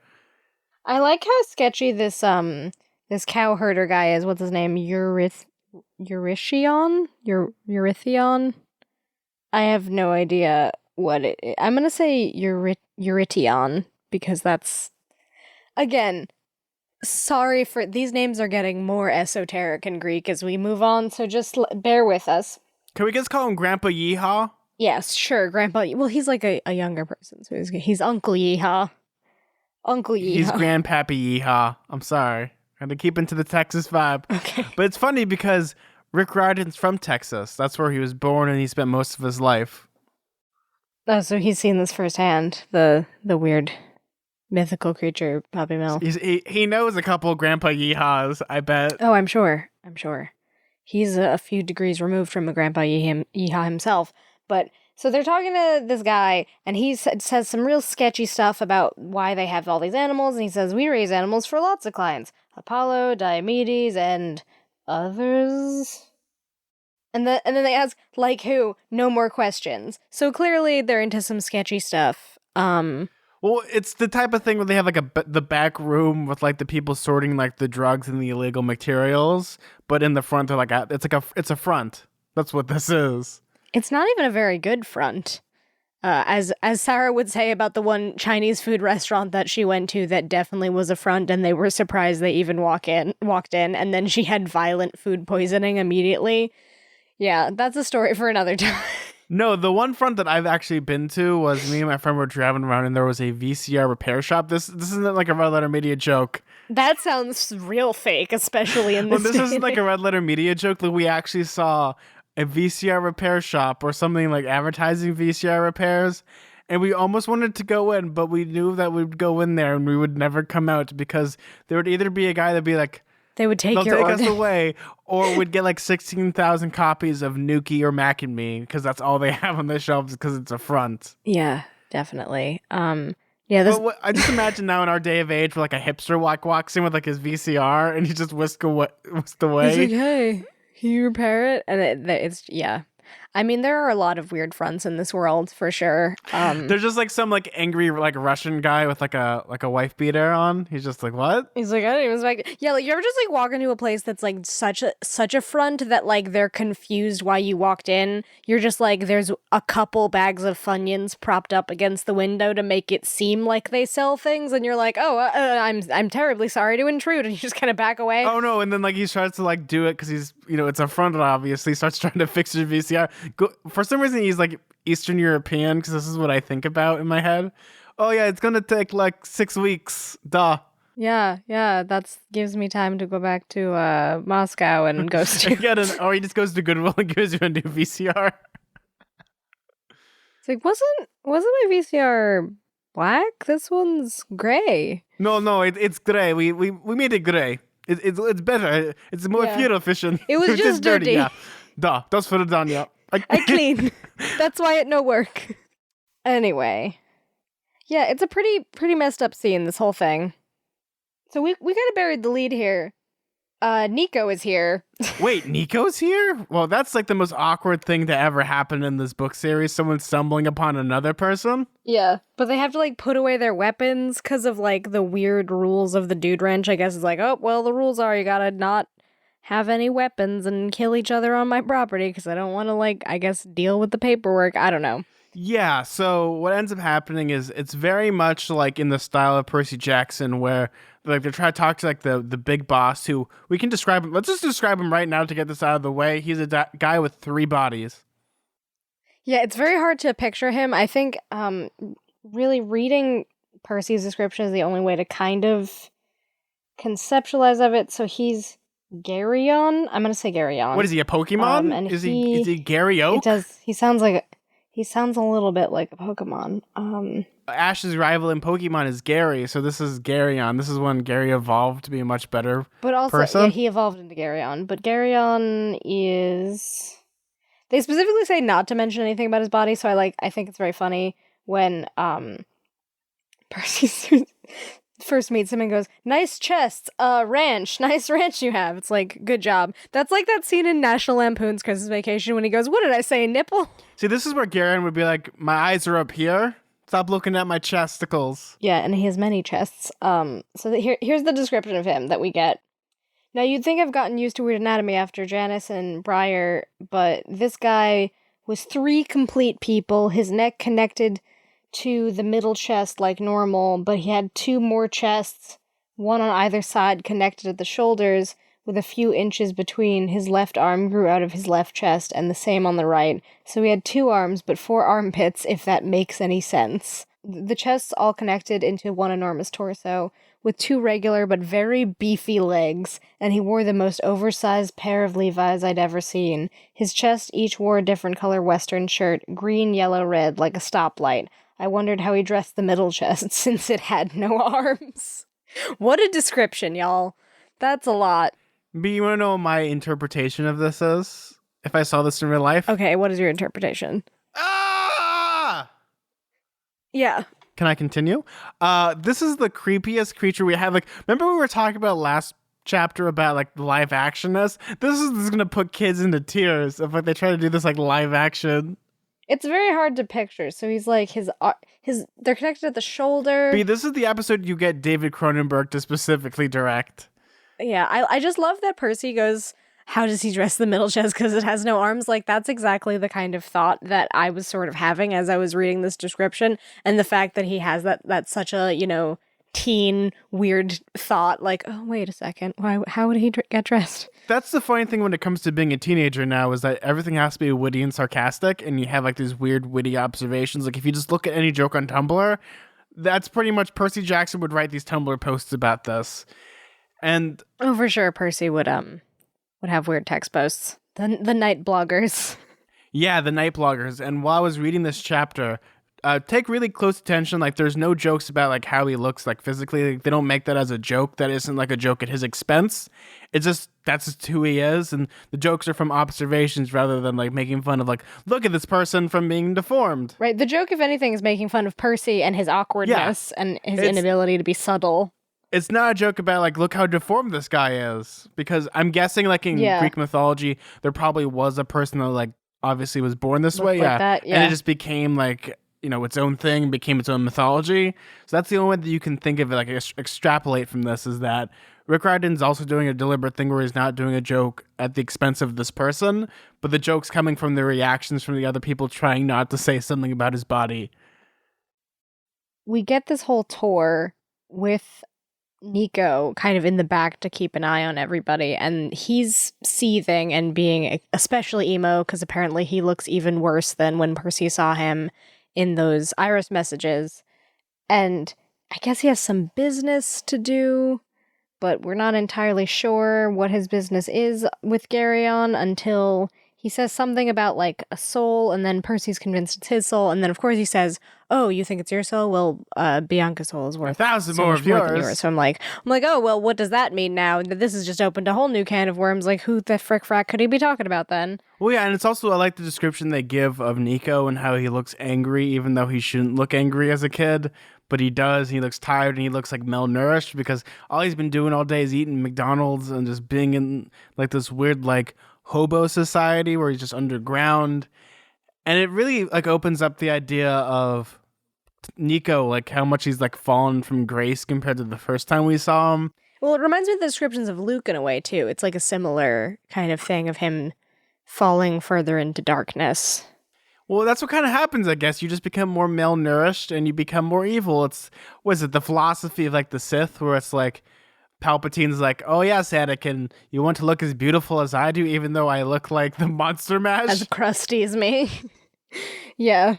I like how sketchy this cow herder guy is. What's his name? Eurytion? I have no idea what it is. I'm gonna say Eurytion, because that's, again, sorry for these names are getting more esoteric and Greek as we move on, so just bear with us. Can we just call him Grandpa Yeehaw? Yes, sure, Grandpa. Well, he's like a younger person, so he's Uncle Yeehaw. Uncle Yeehaw. He's Grandpappy Yeehaw. I'm sorry. I had to keep into the Texas vibe. Okay. But it's funny because Rick Riordan's from Texas. That's where he was born, and he spent most of his life. Oh, so he's seen this firsthand, the weird mythical creature, Puppy Mill. He knows a couple Grandpa Yeehaws, I bet. Oh, I'm sure. He's a few degrees removed from a Grandpa Yeehaw himself. But, so they're talking to this guy, and he says some real sketchy stuff about why they have all these animals, and he says, we raise animals for lots of clients. Apollo, Diomedes, and others? And then they ask, like who? No more questions. So clearly they're into some sketchy stuff. Well, it's the type of thing where they have like the back room with like the people sorting like the drugs and the illegal materials, but in the front they're like it's a front. That's what this is. It's not even a very good front. As Sarah would say about the one Chinese food restaurant that she went to that definitely was a front, and they were surprised they even walked in, and then she had violent food poisoning immediately. Yeah, that's a story for another time. No, the one front that I've actually been to was me and my friend were driving around and there was a VCR repair shop. This isn't like a Red Letter Media joke. That sounds real fake, especially in Well, this this day isn't and like age. a Red Letter Media joke. Like we actually saw a VCR repair shop or something like advertising VCR repairs. And we almost wanted to go in, but we knew that we'd go in there and we would never come out because there would either be a guy that'd be like, They would take they'll your take us organ. away, or we'd get like 16,000 copies of Nuki or Mac and Me because that's all they have on the shelves because it's a front. Yeah, definitely. Yeah, this But I just imagine now in our day of age where like a hipster walks in with like his VCR and he just whisked away. he's like, hey, can you repair it? And it's yeah. I mean, there are a lot of weird fronts in this world for sure. There's just like some like angry like Russian guy with like a wife beater on. He's just like, what? He's like, I didn't even expect. Yeah, like you ever just like walk into a place that's like such a front that like they're confused why you walked in. You're just like, there's a couple bags of Funyuns propped up against the window to make it seem like they sell things, and you're like, oh, I'm terribly sorry to intrude, and you just kind of back away. Oh no! And then like he starts to like do it because he's it's a front obviously. He starts trying to fix his VCR. For some reason he's like Eastern European because this is what I think about in my head. Oh yeah, it's gonna take like 6 weeks. Duh. Yeah, that gives me time to go back to Moscow and go to. Or he just goes to Goodwill and gives you a new VCR. It's like wasn't my VCR black? This one's gray. No, it's gray. We made it gray. It's better. It's more fuel efficient. It was just dirty. Yeah. Da, das fördaan, ja. I clean. That's why it no work. Anyway. Yeah, it's a pretty messed up scene, this whole thing. So we kind of buried the lead here. Nico is here. Wait, Nico's here? Well, that's like the most awkward thing to ever happen in this book series. Someone stumbling upon another person. Yeah, but they have to like put away their weapons because of like the weird rules of the dude wrench. I guess it's like, oh, well, the rules are you gotta not have any weapons and kill each other on my property because I don't want to like, I guess, deal with the paperwork. I don't know. Yeah, so what ends up happening is it's very much like in the style of Percy Jackson where like they're trying to talk to like the big boss who we can describe him. Let's just describe him right now to get this out of the way. He's a guy with 3 bodies. Yeah, it's very hard to picture him. I think really reading Percy's description is the only way to kind of conceptualize of it. So he's Garyon. I'm gonna say Garyon. What is he, a Pokemon? And is he Gary Oak? It does. He sounds a little bit like a Pokemon. Ash's rival in Pokemon is Gary, so this is Garyon. This is when Gary evolved to be a much better but also, person. Yeah, he evolved into Garyon. But Garyon is. They specifically say not to mention anything about his body, so I think it's very funny when Percy first meets him and goes, nice chest, nice ranch you have. It's like, good job. That's like that scene in National Lampoon's Christmas Vacation when he goes, what did I say, nipple? See, this is where Garen would be like, my eyes are up here. Stop looking at my chesticles. Yeah, and he has many chests. Here's the description of him that we get. Now, you'd think I've gotten used to Weird Anatomy after Janice and Briar, but this guy was 3 complete people, his neck connected to the middle chest like normal, but he had 2 more chests, one on either side connected at the shoulders, with a few inches between. His left arm grew out of his left chest, and the same on the right. So he had 2 arms, but 4 armpits, if that makes any sense. The chests all connected into one enormous torso, with 2 regular but very beefy legs, and he wore the most oversized pair of Levi's I'd ever seen. His chest each wore a different color western shirt, green, yellow, red, like a stoplight. I wondered how he dressed the middle chest, since it had no arms. What a description, y'all. That's a lot. B, you want to know what my interpretation of this is? If I saw this in real life? Okay, what is your interpretation? Ah! Yeah. Can I continue? This is the creepiest creature we have. Like, remember we were talking about last chapter about like live actionness? This is gonna put kids into tears if like they try to do this like live action. It's very hard to picture. So he's like they're connected at the shoulder. B, this is the episode you get David Cronenberg to specifically direct. Yeah, I just love that Percy goes, how does he dress the middle chest because it has no arms? Like, that's exactly the kind of thought that I was sort of having as I was reading this description. And the fact that he has that's such a, teen weird thought, like, oh, wait a second, how would he get dressed? That's the funny thing when it comes to being a teenager now is that everything has to be witty and sarcastic, and you have like these weird witty observations. Like if you just look at any joke on Tumblr, that's pretty much Percy Jackson would write these Tumblr posts about this. And oh, for sure, Percy would have weird text posts. The night bloggers. yeah, the night bloggers. And while I was reading this chapter, take really close attention. Like, there's no jokes about like how he looks like physically. Like, they don't make that as a joke. That isn't like a joke at his expense. It's just that's just who he is, and the jokes are from observations rather than like making fun of like, look at this person from being deformed. Right. The joke, if anything, is making fun of Percy and his awkwardness and his inability to be subtle. It's not a joke about like, look how deformed this guy is, because I'm guessing like in Greek mythology there probably was a person that like obviously was born this way, like that, and it just became like, you know, its own thing, became its own mythology. So that's the only way that you can think of it, like extrapolate from this, is that Rick Riordan's also doing a deliberate thing where he's not doing a joke at the expense of this person, but the joke's coming from the reactions from the other people trying not to say something about his body. We get this whole tour with Nico kind of in the back to keep an eye on everybody, and he's seething and being especially emo because apparently he looks even worse than when Percy saw him in those Iris messages. And I guess he has some business to do, but we're not entirely sure what his business is with Garyon until he says something about like a soul, and then Percy's convinced it's his soul, and then of course he says, oh, you think it's your soul? Well, Bianca's soul is worth 1,000 so more much of more than yours. yours. So I'm like, oh, well, what does that mean now? This has just opened a whole new can of worms. Like, who the frick frack could he be talking about then? Well, yeah, and it's also, I like the description they give of Nico and how he looks angry, even though he shouldn't look angry as a kid, but he does. He looks tired and he looks like malnourished because all he's been doing all day is eating McDonald's and just being in like this weird like hobo society where he's just underground. And it really like opens up the idea of Nico, like how much he's like fallen from grace compared to the first time we saw him. Well, it reminds me of the descriptions of Luke in a way, too. It's like a similar kind of thing of him falling further into darkness. Well, that's what kind of happens, I guess. You just become more malnourished and you become more evil. It's, what is it, the philosophy of like the Sith, where it's like Palpatine's like, oh yes, Anakin, you want to look as beautiful as I do, even though I look like the Monster Mash? As crusty as me. Yeah.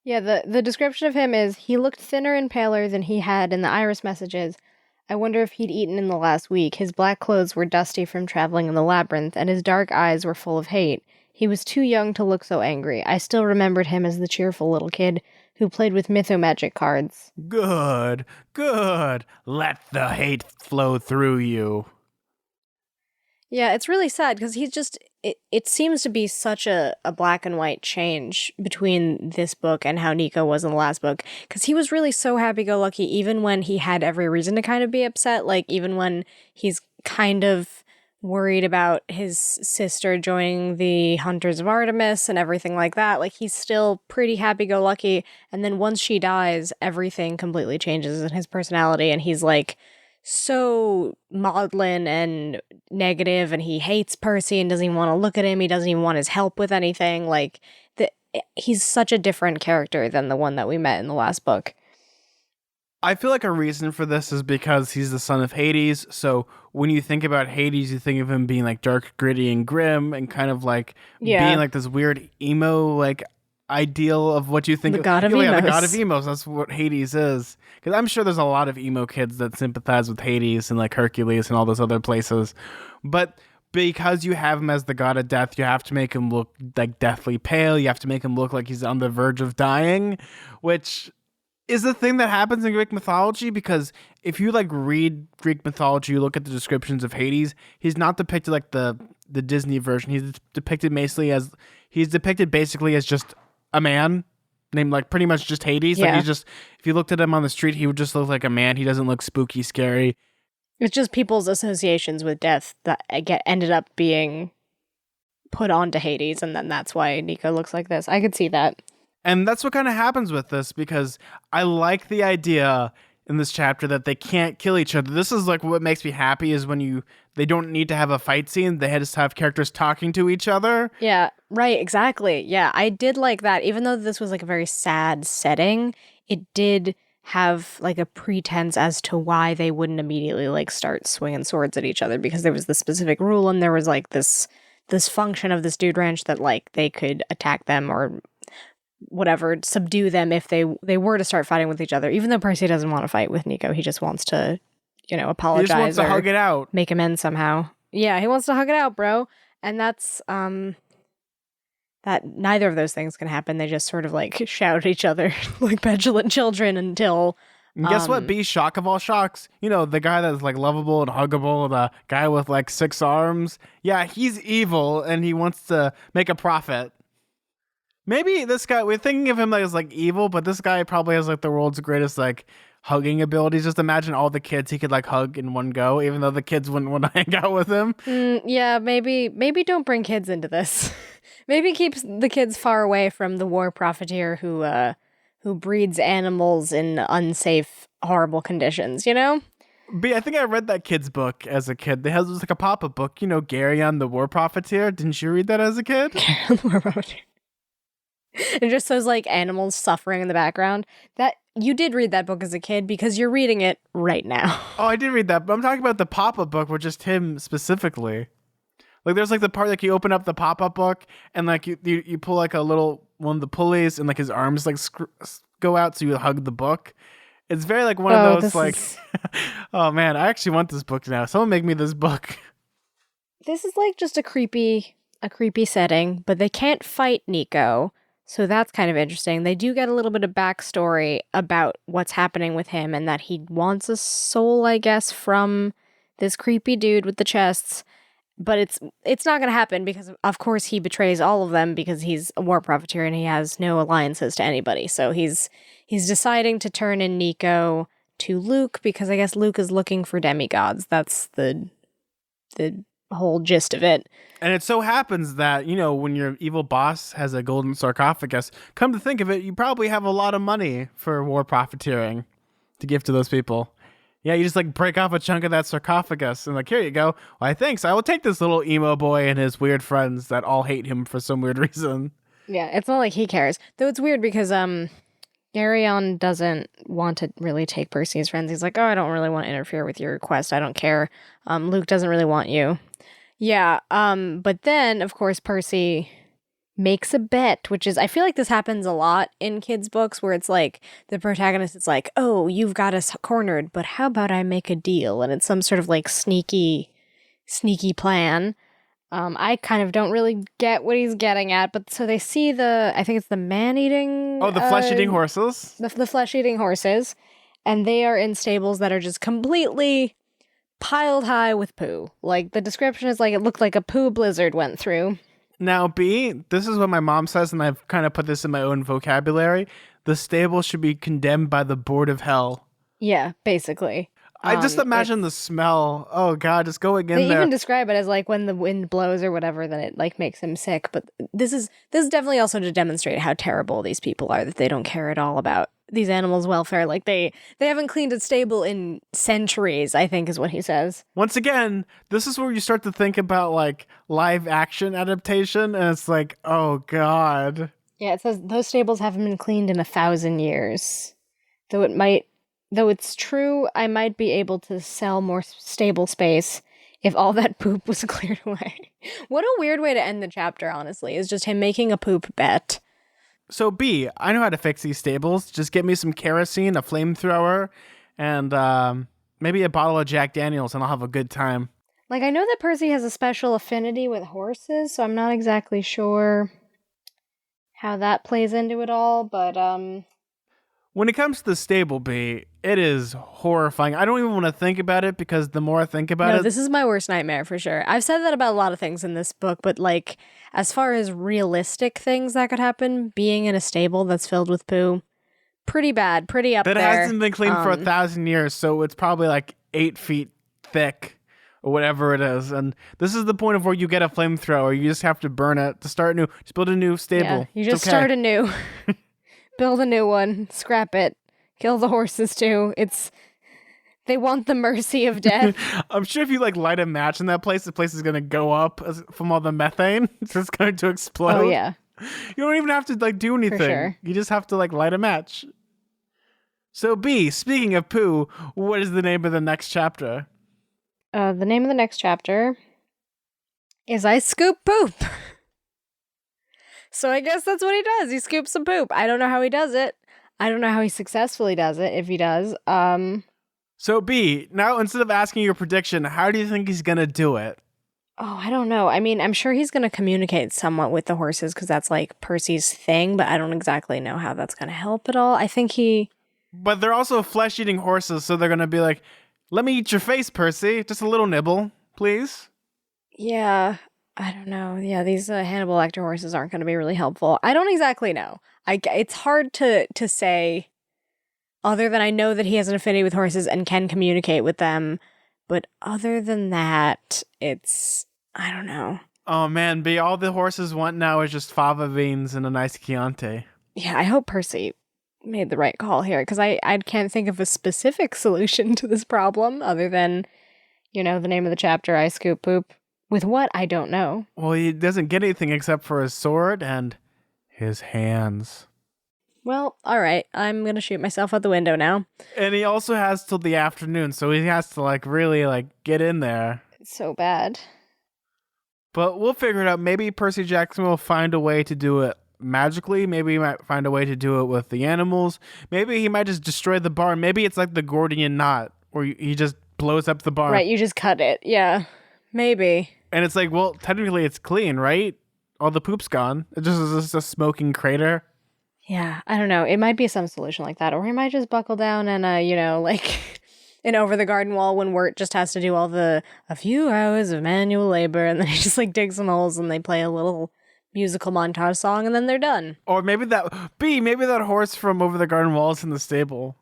Yeah, the description of him is, he looked thinner and paler than he had in the Iris messages. I wonder if he'd eaten in the last week. His black clothes were dusty from traveling in the labyrinth, and his dark eyes were full of hate. He was too young to look so angry. I still remembered him as the cheerful little kid who played with mythomagic cards. Good, good. Let the hate flow through you. Yeah, it's really sad because he's just, it seems to be such a black and white change between this book and how Nico was in the last book. Because he was really so happy-go-lucky even when he had every reason to kind of be upset. Like, even when he's kind of worried about his sister joining the Hunters of Artemis and everything like that. Like, he's still pretty happy-go-lucky. And then once she dies, everything completely changes in his personality. And he's like so maudlin and negative, and he hates Percy and doesn't even want to look at him. He doesn't even want his help with anything. Like, he's such a different character than the one that we met in the last book. I feel like a reason for this is because he's the son of Hades. So when you think about Hades, you think of him being like dark, gritty, and grim, and kind of like being like this weird emo like ideal of what you think the god of emos. Yeah, the god of emos. That's what Hades is. Because I'm sure there's a lot of emo kids that sympathize with Hades and like Hercules and all those other places. But because you have him as the god of death, you have to make him look like deathly pale. You have to make him look like he's on the verge of dying, which is the thing that happens in Greek mythology. Because if you like read Greek mythology, you look at the descriptions of Hades, he's not depicted like the Disney version. He's depicted basically as just a man named like pretty much just Hades. Yeah. Like he's just, if you looked at him on the street, he would just look like a man. He doesn't look spooky, scary. It's just people's associations with death that ended up being put onto Hades, and then that's why Nico looks like this. I could see that. And that's what kind of happens with this, because I like the idea in this chapter that they can't kill each other. This is like what makes me happy, is when they don't need to have a fight scene. They just have characters talking to each other. Yeah, right, exactly. Yeah, I did like that. Even though this was like a very sad setting, it did have like a pretense as to why they wouldn't immediately like start swinging swords at each other, because there was this specific rule and there was like this function of this dude ranch that like they could attack them or whatever, subdue them if they were to start fighting with each other. Even though Percy doesn't want to fight with Nico, he just wants to, apologize. He just wants to hug it out, make amends somehow. Yeah, he wants to hug it out, bro. And that's that neither of those things can happen. They just sort of like shout at each other like petulant children until. And guess what? B, shock of all shocks. The guy that's like lovable and huggable, the guy with like 6 arms. Yeah, he's evil and he wants to make a profit. Maybe this guy, we're thinking of him as like evil, but this guy probably has like the world's greatest like hugging abilities. Just imagine all the kids he could like hug in one go, even though the kids wouldn't want to hang out with him. Yeah, maybe don't bring kids into this. Maybe keep the kids far away from the war profiteer who breeds animals in unsafe, horrible conditions, B, I think I read that kid's book as a kid. It was like a pop-up book, Gary on the War Profiteer. Didn't you read that as a kid? Gary on the War Profiteer. It just shows like animals suffering in the background. That you did read that book as a kid because you're reading it right now. Oh, I did read that, but I'm talking about the pop-up book with just him specifically. Like there's like the part like you open up the pop-up book and like you pull like a little one of the pulleys and like his arms like go out so you hug the book. It's very like one of those like oh man, I actually want this book now. Someone make me this book. This is like just a creepy setting, but they can't fight Nico. So that's kind of interesting. They do get a little bit of backstory about what's happening with him and that he wants a soul, I guess, from this creepy dude with the chests. But it's not going to happen because, of course, he betrays all of them because he's a war profiteer and he has no alliances to anybody. So he's deciding to turn in Nico to Luke because I guess Luke is looking for demigods. That's the whole gist of it. And it so happens that, when your evil boss has a golden sarcophagus, come to think of it, you probably have a lot of money for war profiteering to give to those people. Yeah, you just like break off a chunk of that sarcophagus and like, here you go. Why, thanks. I will take this little emo boy and his weird friends that all hate him for some weird reason. Yeah, it's not like he cares. Though it's weird because Garyon doesn't want to really take Percy as friends. He's like, oh, I don't really want to interfere with your quest. I don't care. Luke doesn't really want you. Yeah, but then, of course, Percy makes a bet, which is, I feel like this happens a lot in kids' books where it's like the protagonist is like, oh, you've got us cornered, but how about I make a deal? And it's some sort of like sneaky plan. I kind of don't really get what he's getting at, but so they see I think it's the man-eating... Oh, the flesh-eating horses? The flesh-eating horses, and they are in stables that are just completely piled high with poo. Like, the description is like, it looked like a poo blizzard went through. Now, B, this is what my mom says, and I've kind of put this in my own vocabulary. The stable should be condemned by the board of hell. Yeah, basically. I just imagine the smell. Oh, God, just going in there. They even describe it as like when the wind blows or whatever, then it like makes him sick. But this is definitely also to demonstrate how terrible these people are, that they don't care at all about these animals' welfare. Like they haven't cleaned a stable in centuries, I think is what he says. Once again, this is where you start to think about like live action adaptation, and it's like, oh, God. Yeah, it says those stables haven't been cleaned in 1,000 years. Though it's true, I might be able to sell more stable space if all that poop was cleared away. What a weird way to end the chapter, honestly, is just him making a poop bet. So, B, I know how to fix these stables. Just get me some kerosene, a flamethrower, and maybe a bottle of Jack Daniels, and I'll have a good time. Like, I know that Percy has a special affinity with horses, so I'm not exactly sure how that plays into it all, but, When it comes to the stable, B, it is horrifying. I don't even want to think about it because the more I think about it... this is my worst nightmare for sure. I've said that about a lot of things in this book, but like, as far as realistic things that could happen, being in a stable that's filled with poo, pretty bad, pretty up there. That hasn't been cleaned for 1,000 years, so it's probably like 8 feet thick or whatever it is. And this is the point of where you get a flamethrower. You just have to burn it to start new. Just build a new stable. Yeah, you just start anew. Build a new one, scrap it, kill the horses too. They want the mercy of death. I'm sure if you like light a match in that place, the place is going to go up from all the methane. It's just going to explode. Oh yeah. You don't even have to like do anything. For sure. You just have to like light a match. So B, speaking of poo, what is the name of the next chapter? The name of the next chapter is I Scoop Poop. So I guess that's what he does. He scoops some poop. I don't know how he does it. I don't know how he successfully does it, if he does. So B, now instead of asking your prediction, how do you think he's gonna do it? Oh, I don't know. I mean, I'm sure he's going to communicate somewhat with the horses because that's like Percy's thing, but I don't exactly know how that's going to help at all. I think he. But they're also flesh-eating horses, so they're gonna be like, "Let me eat your face, Percy. Just a little nibble, please." Yeah, I don't know. Yeah, these Hannibal Lecter horses aren't going to be really helpful. I don't exactly know. It's hard to say, other than I know that he has an affinity with horses and can communicate with them. But other than that, I don't know. Oh man, B, all the horses want now is just fava beans and a nice Chianti. Yeah, I hope Percy made the right call here because I can't think of a specific solution to this problem other than, the name of the chapter, I Scoop Poop. With what? I don't know. Well, he doesn't get anything except for his sword and his hands. Well, all right. I'm going to shoot myself out the window now. And he also has till the afternoon, so he has to really get in there. It's so bad. But we'll figure it out. Maybe Percy Jackson will find a way to do it magically. Maybe he might find a way to do it with the animals. Maybe he might just destroy the barn. Maybe it's like the Gordian knot, where he just blows up the barn. Right, you just cut it. Yeah, maybe. And it's like, well, technically it's clean, right? All the poop's gone. It just is just a smoking crater. Yeah, I don't know. It might be some solution like that. Or he might just buckle down and, and over the garden wall when Wirt just has to do all a few hours of manual labor, and then he just digs some holes and they play a little musical montage song and then they're done. Or maybe that horse from over the garden wall is in the stable.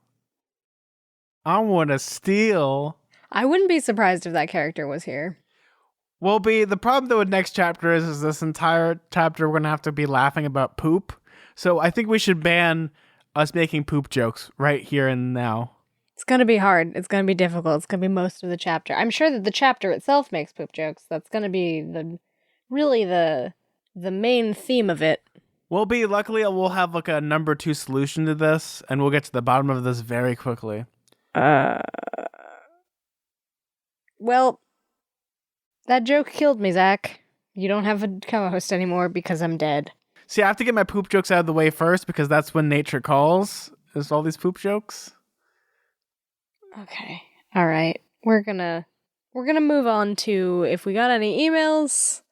I want to steal. I wouldn't be surprised if that character was here. Well, B, the problem though with next chapter is this entire chapter we're going to have to be laughing about poop. So I think we should ban us making poop jokes right here and now. It's going to be hard. It's going to be difficult. It's going to be most of the chapter. I'm sure that the chapter itself makes poop jokes. That's going to be the main theme of it. Well, B, luckily we'll have a number 2 solution to this, and we'll get to the bottom of this very quickly. Well, that joke killed me, Zach. You don't have a co-host anymore because I'm dead. See, I have to get my poop jokes out of the way first because that's when nature calls. Is all these poop jokes? Okay. All right. We're gonna move on to if we got any emails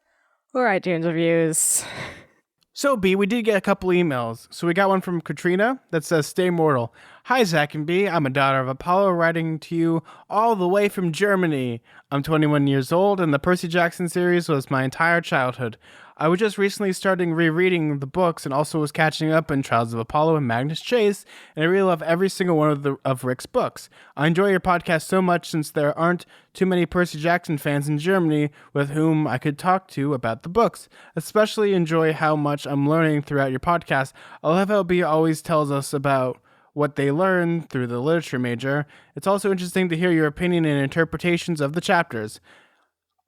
or iTunes reviews. So, B, we did get a couple emails. So we got one from Katrina that says, "Stay mortal. Hi, Zack and B. I'm a daughter of Apollo writing to you all the way from Germany. I'm 21 years old, and the Percy Jackson series was my entire childhood. I was just recently starting rereading the books and also was catching up in Trials of Apollo and Magnus Chase, and I really love every single one of Rick's books. I enjoy your podcast so much since there aren't too many Percy Jackson fans in Germany with whom I could talk to about the books. Especially enjoy how much I'm learning throughout your podcast. I love how B always tells us about what they learn through the literature major. It's also interesting to hear your opinion and interpretations of the chapters.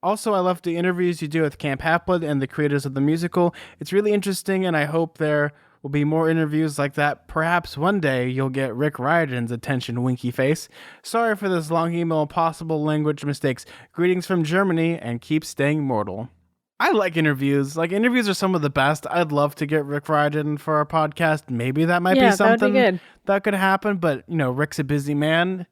Also, I love the interviews you do with Camp Half-Blood and the creators of the musical. It's really interesting, and I hope there will be more interviews like that. Perhaps one day you'll get Rick Riordan's attention, winky face. Sorry for this long email, possible language mistakes. Greetings from Germany, and keep staying mortal." I like interviews. Interviews are some of the best. I'd love to get Rick Riordan for our podcast. Maybe that might be something that could happen, but, Rick's a busy man.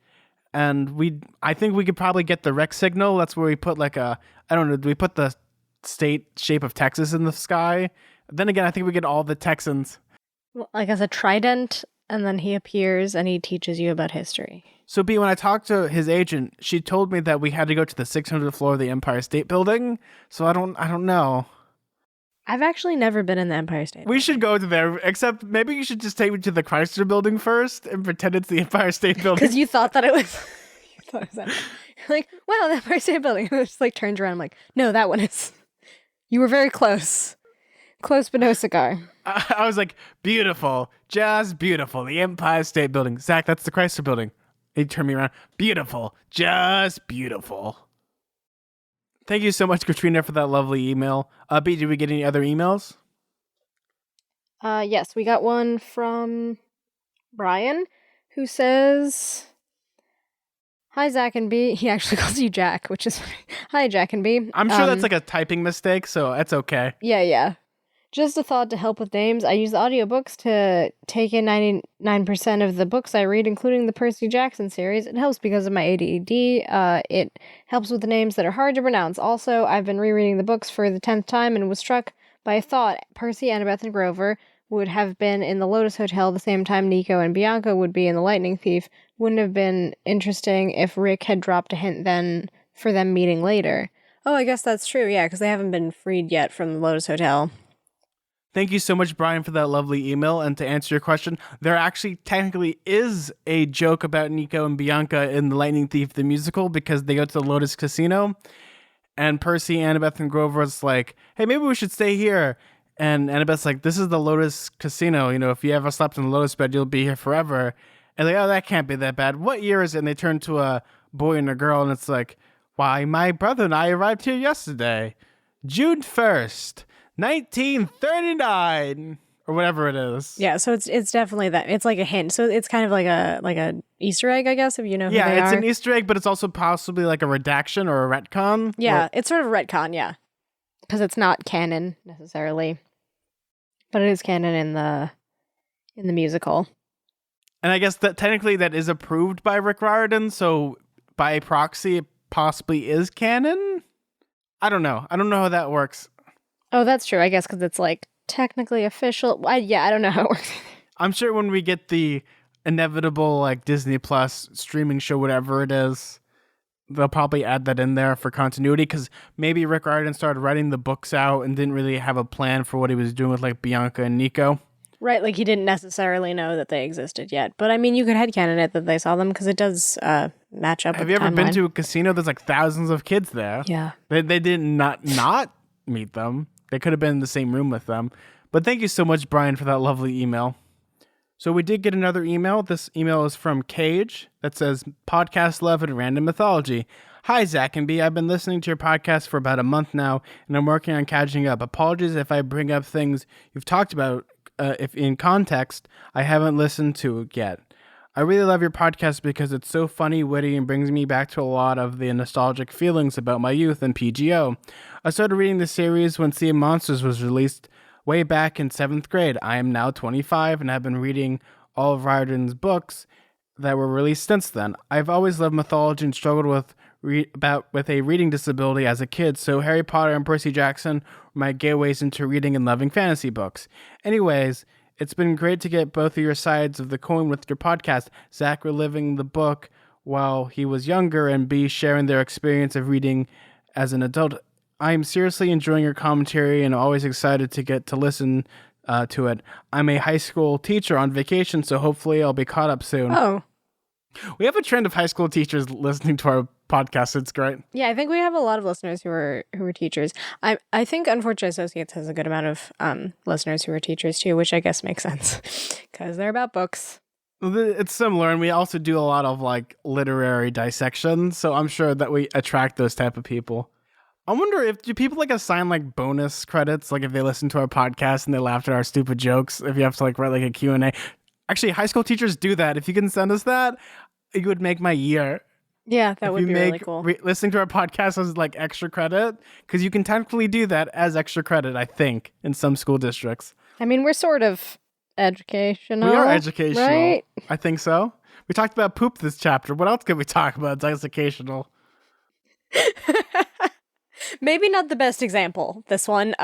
And I think we could probably get the Rex signal. That's where we put do we put the state shape of Texas in the sky? Then again, I think we get all the Texans. Like as a trident, and then he appears and he teaches you about history. So B, when I talked to his agent, she told me that we had to go to the 600th floor of the Empire State Building. So I don't know. I've actually never been in the Empire State Building. We should go to there, except maybe you should just take me to the Chrysler Building first and pretend it's the Empire State Building. Because you thought that it was... You're like, wow, the Empire State Building. And it just turns around. I'm like, no, that one is... You were very close. Close but no cigar. I was like, beautiful. Just beautiful. The Empire State Building. Zach, that's the Chrysler Building. He turned me around. Beautiful. Just beautiful. Thank you so much, Katrina, for that lovely email. B, did we get any other emails? Yes, we got one from Brian. who says, "Hi, Zack and B." He actually calls you Jack, which is hi, Jack and B. I'm sure that's like a typing mistake, so that's okay. Yeah. Just a thought to help with names. I use the audiobooks to take in 99% of the books I read, including the Percy Jackson series. It helps because of my ADD. It helps with the names that are hard to pronounce. Also, I've been rereading the books for the 10th time and was struck by a thought. Percy, Annabeth, and Grover would have been in the Lotus Hotel the same time Nico and Bianca would be in the Lightning Thief. Wouldn't have been interesting if Rick had dropped a hint then for them meeting later. Oh, I guess that's true, yeah, because they haven't been freed yet from the Lotus Hotel. Thank you so much, Brian, for that lovely email. And to answer your question, there actually technically is a joke about Nico and Bianca in The Lightning Thief, the musical, because they go to the Lotus Casino, and Percy, Annabeth, and Grover's like, hey, maybe we should stay here. And Annabeth's like, this is the Lotus Casino. You know, if you ever slept in the Lotus bed, you'll be here forever. And like, oh, that can't be that bad. What year is it? And they turn to a boy and a girl, and it's like, why, my brother and I arrived here yesterday. June 1st. 1939 or whatever it is. Yeah, so it's definitely that. It's like a hint. So it's kind of like a Easter egg, I guess, if you know who they are. Yeah, it's an Easter egg, but it's also possibly like a redaction or a retcon. Yeah, it's sort of a retcon, yeah. Because it's not canon necessarily. But it is canon in the musical. And I guess that technically that is approved by Rick Riordan, so by proxy it possibly is canon? I don't know how that works. Oh, that's true, I guess, because it's like technically official. I don't know how it works. I'm sure when we get the inevitable like Disney Plus streaming show, whatever it is, they'll probably add that in there for continuity, because maybe Rick Riordan started writing the books out and didn't really have a plan for what he was doing with like Bianca and Nico. Right, like he didn't necessarily know that they existed yet. But I mean, you could headcanon it that they saw them because it does match up. Have you ever been to a casino? There's like thousands of kids there. Yeah. They did not meet them. They could have been in the same room with them. But thank you so much, Brian, for that lovely email. So we did get another email. This email is from Cage that says, Podcast Love and Random Mythology. Hi, Zack and B. I've been listening to your podcast for about a month now, and I'm working on catching up. Apologies if I bring up things you've talked about if in context I haven't listened to it yet. I really love your podcast because it's so funny, witty, and brings me back to a lot of the nostalgic feelings about my youth and PGO. I started reading the series when Sea of Monsters was released way back in 7th grade. I am now 25 and have been reading all of Riordan's books that were released since then. I've always loved mythology and struggled with a reading disability as a kid, so Harry Potter and Percy Jackson were my gateways into reading and loving fantasy books. Anyways, it's been great to get both of your sides of the coin with your podcast. Zach reliving the book while he was younger, and B sharing their experience of reading as an adult. I am seriously enjoying your commentary and always excited to get to listen to it. I'm a high school teacher on vacation, so hopefully I'll be caught up soon. Oh. We have a trend of high school teachers listening to our podcast. It's great. Yeah, I think we have a lot of listeners who are teachers. I think Unfortunate Associates has a good amount of listeners who are teachers too, which I guess makes sense because they're about books. It's similar, and we also do a lot of like literary dissection, so I'm sure that we attract those type of people. I wonder do people like assign like bonus credits, like if they listen to our podcast and they laughed at our stupid jokes, if you have to like write like a Q&A. Actually, high school teachers do that. If you can send us that, it would make my year. Yeah, that would be really cool. Listening to our podcast as like extra credit, because you can technically do that as extra credit, I think, in some school districts. I mean, we're sort of educational. We are educational. Right? I think so. We talked about poop this chapter. What else could we talk about? It's educational. Maybe not the best example, this one.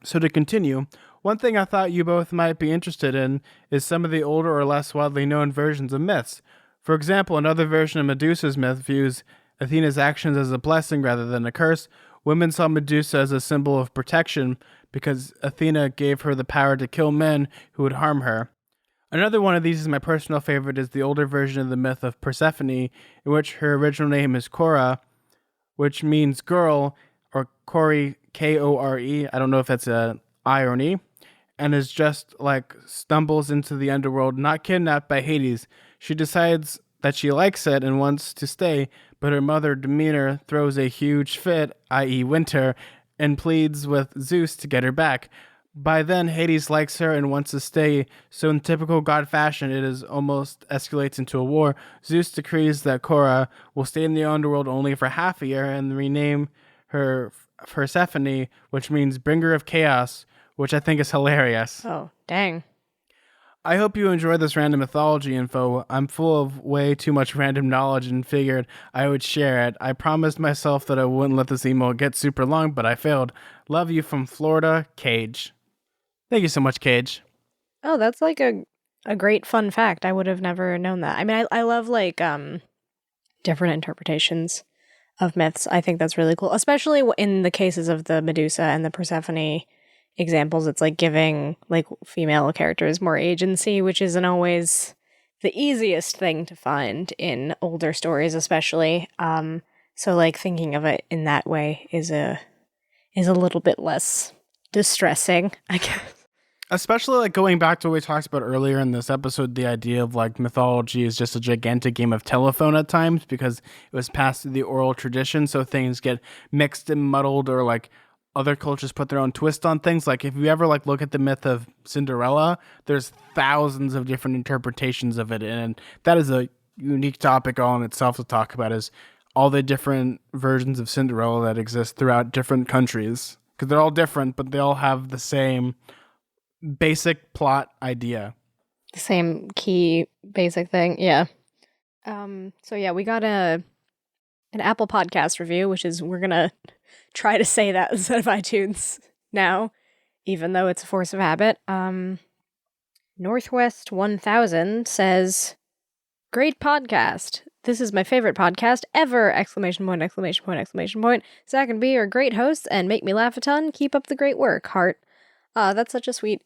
So to continue, one thing I thought you both might be interested in is some of the older or less widely known versions of myths. For example, another version of Medusa's myth views Athena's actions as a blessing rather than a curse. Women saw Medusa as a symbol of protection because Athena gave her the power to kill men who would harm her. Another one of these is my personal favorite is the older version of the myth of Persephone, in which her original name is Cora, which means girl, or Kore, Kore. I don't know if that's an I or an E, and is just like stumbles into the underworld, not kidnapped by Hades. She decides that she likes it and wants to stay, but her mother Demeter throws a huge fit, i.e. Winter, and pleads with Zeus to get her back. By then, Hades likes her and wants to stay, so in typical god fashion, it is almost escalates into a war. Zeus decrees that Korra will stay in the underworld only for half a year and rename her Persephone, which means bringer of chaos, which I think is hilarious. Oh, dang. I hope you enjoyed this random mythology info. I'm full of way too much random knowledge and figured I would share it. I promised myself that I wouldn't let this email get super long, but I failed. Love you from Florida, Cage. Thank you so much, Cage. Oh, that's like a great fun fact. I would have never known that. I mean, I love like different interpretations of myths. I think that's really cool, especially in the cases of the Medusa and the Persephone examples. It's like giving like female characters more agency, which isn't always the easiest thing to find in older stories, especially. So like thinking of it in that way is a little bit less distressing, I guess. Especially like going back to what we talked about earlier in this episode, the idea of like mythology is just a gigantic game of telephone at times because it was passed through the oral tradition, so things get mixed and muddled, or like other cultures put their own twist on things. Like if you ever like look at the myth of Cinderella, there's thousands of different interpretations of it, and that is a unique topic all in itself to talk about, is all the different versions of Cinderella that exist throughout different countries, because they're all different, but they all have the same basic plot idea. The same key basic thing, yeah. So yeah, we got an Apple Podcast review, which is, we're gonna try to say that instead of iTunes now, even though it's a force of habit. Northwest 1000 says, "Great podcast. This is my favorite podcast ever! Exclamation point, exclamation point, exclamation point. Zack and B are great hosts and make me laugh a ton. Keep up the great work, heart." That's such a sweet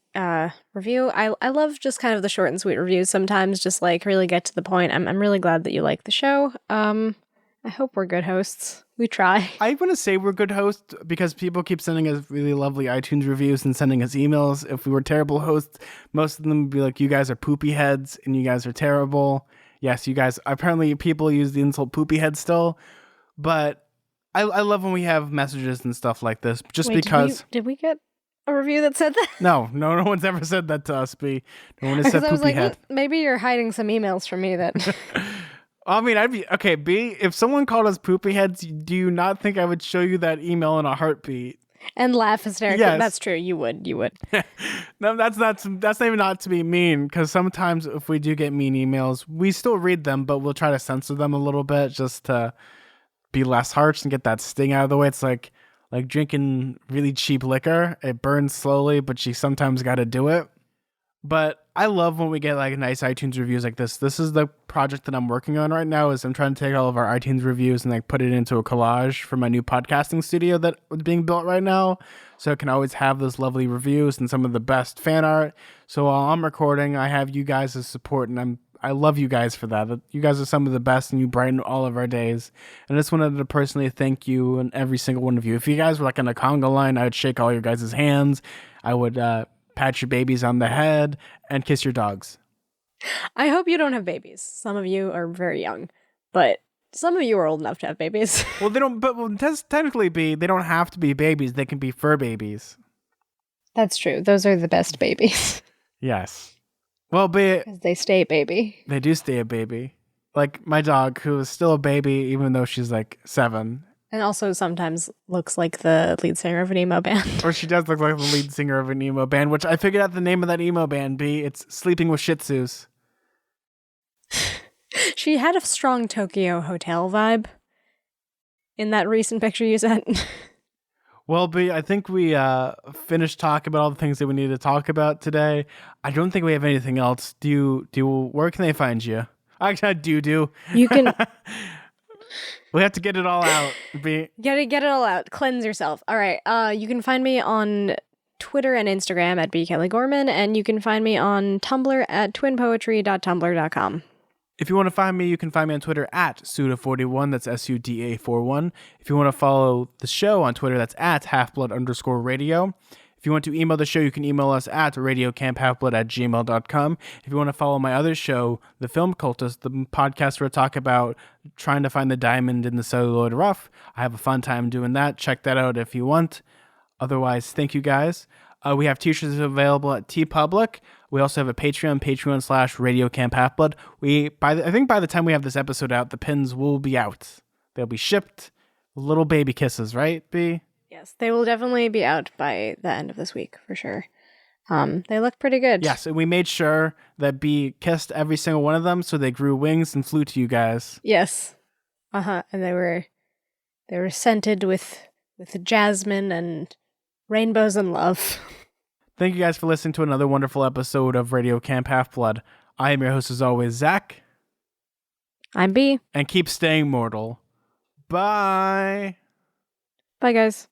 review. I love just kind of the short and sweet reviews sometimes, just like really get to the point. I'm really glad that you like the show. I hope we're good hosts. We try. I want to say we're good hosts because people keep sending us really lovely iTunes reviews and sending us emails. If we were terrible hosts, most of them would be like, you guys are poopy heads and you guys are terrible. Yes, you guys, apparently people use the insult poopy head still, but I love when we have messages and stuff like this, just because. Did we get a review that said that? No one's ever said that to us, B. No one has said poopy head. Maybe you're hiding some emails from me that... I mean, I'd be, okay, B, if someone called us poopy heads, do you not think I would show you that email in a heartbeat? And laugh hysterically. Yes. That's true. You would. No, that's not even not to be mean, because sometimes if we do get mean emails, we still read them, but we'll try to censor them a little bit just to be less harsh and get that sting out of the way. It's like drinking really cheap liquor. It burns slowly, but you sometimes got to do it. But I love when we get like nice iTunes reviews like this. This is the project that I'm working on right now, is I'm trying to take all of our iTunes reviews and like put it into a collage for my new podcasting studio that is being built right now. So it can always have those lovely reviews and some of the best fan art. So while I'm recording, I have you guys as support, and I love you guys for that. You guys are some of the best, and you brighten all of our days. And I just wanted to personally thank you and every single one of you. If you guys were like on a conga line, I would shake all your guys' hands. I would pat your babies on the head and kiss your dogs. I hope you don't have babies. Some of you are very young, but some of you are old enough to have babies. Well, they don't, but technically they don't have to be babies. They can be fur babies. That's true. Those are the best babies. Yes. Well, because they stay baby. They do stay a baby. Like my dog, who is still a baby, even though she's like 7. And also sometimes looks like the lead singer of an emo band. Or she does look like the lead singer of an emo band, which I figured out the name of that emo band, B. It's Sleeping with Shih Tzus. She had a strong Tokyo Hotel vibe in that recent picture you sent. Well, B, I think we finished talking about all the things that we need to talk about today. I don't think we have anything else. Where can they find you? Actually, do. You can... We have to get it all out, B. Get it all out. Cleanse yourself. All right. You can find me on Twitter and Instagram at bkellygorman, and you can find me on Tumblr at twinpoetry.tumblr.com. If you want to find me, you can find me on Twitter at Suda41. That's SUDA41. If you want to follow the show on Twitter, that's at halfblood_radio. If you want to email the show, you can email us at radiocamphalfblood@gmail.com. If you want to follow my other show, The Film Cultist, the podcast where I talk about trying to find the diamond in the celluloid rough, I have a fun time doing that. Check that out if you want. Otherwise, thank you guys. We have t-shirts available at TeePublic. We also have a Patreon, Camp Half-Blood. I think by the time we have this episode out, the pins will be out. They'll be shipped. Little baby kisses, right, B? Yes, they will definitely be out by the end of this week, for sure. They look pretty good. Yes, and we made sure that B kissed every single one of them, so they grew wings and flew to you guys. Yes. And they were scented with jasmine and rainbows and love. Thank you guys for listening to another wonderful episode of Radio Camp Half-Blood. I am your host, as always, Zach. I'm B. And keep staying mortal. Bye. Bye, guys.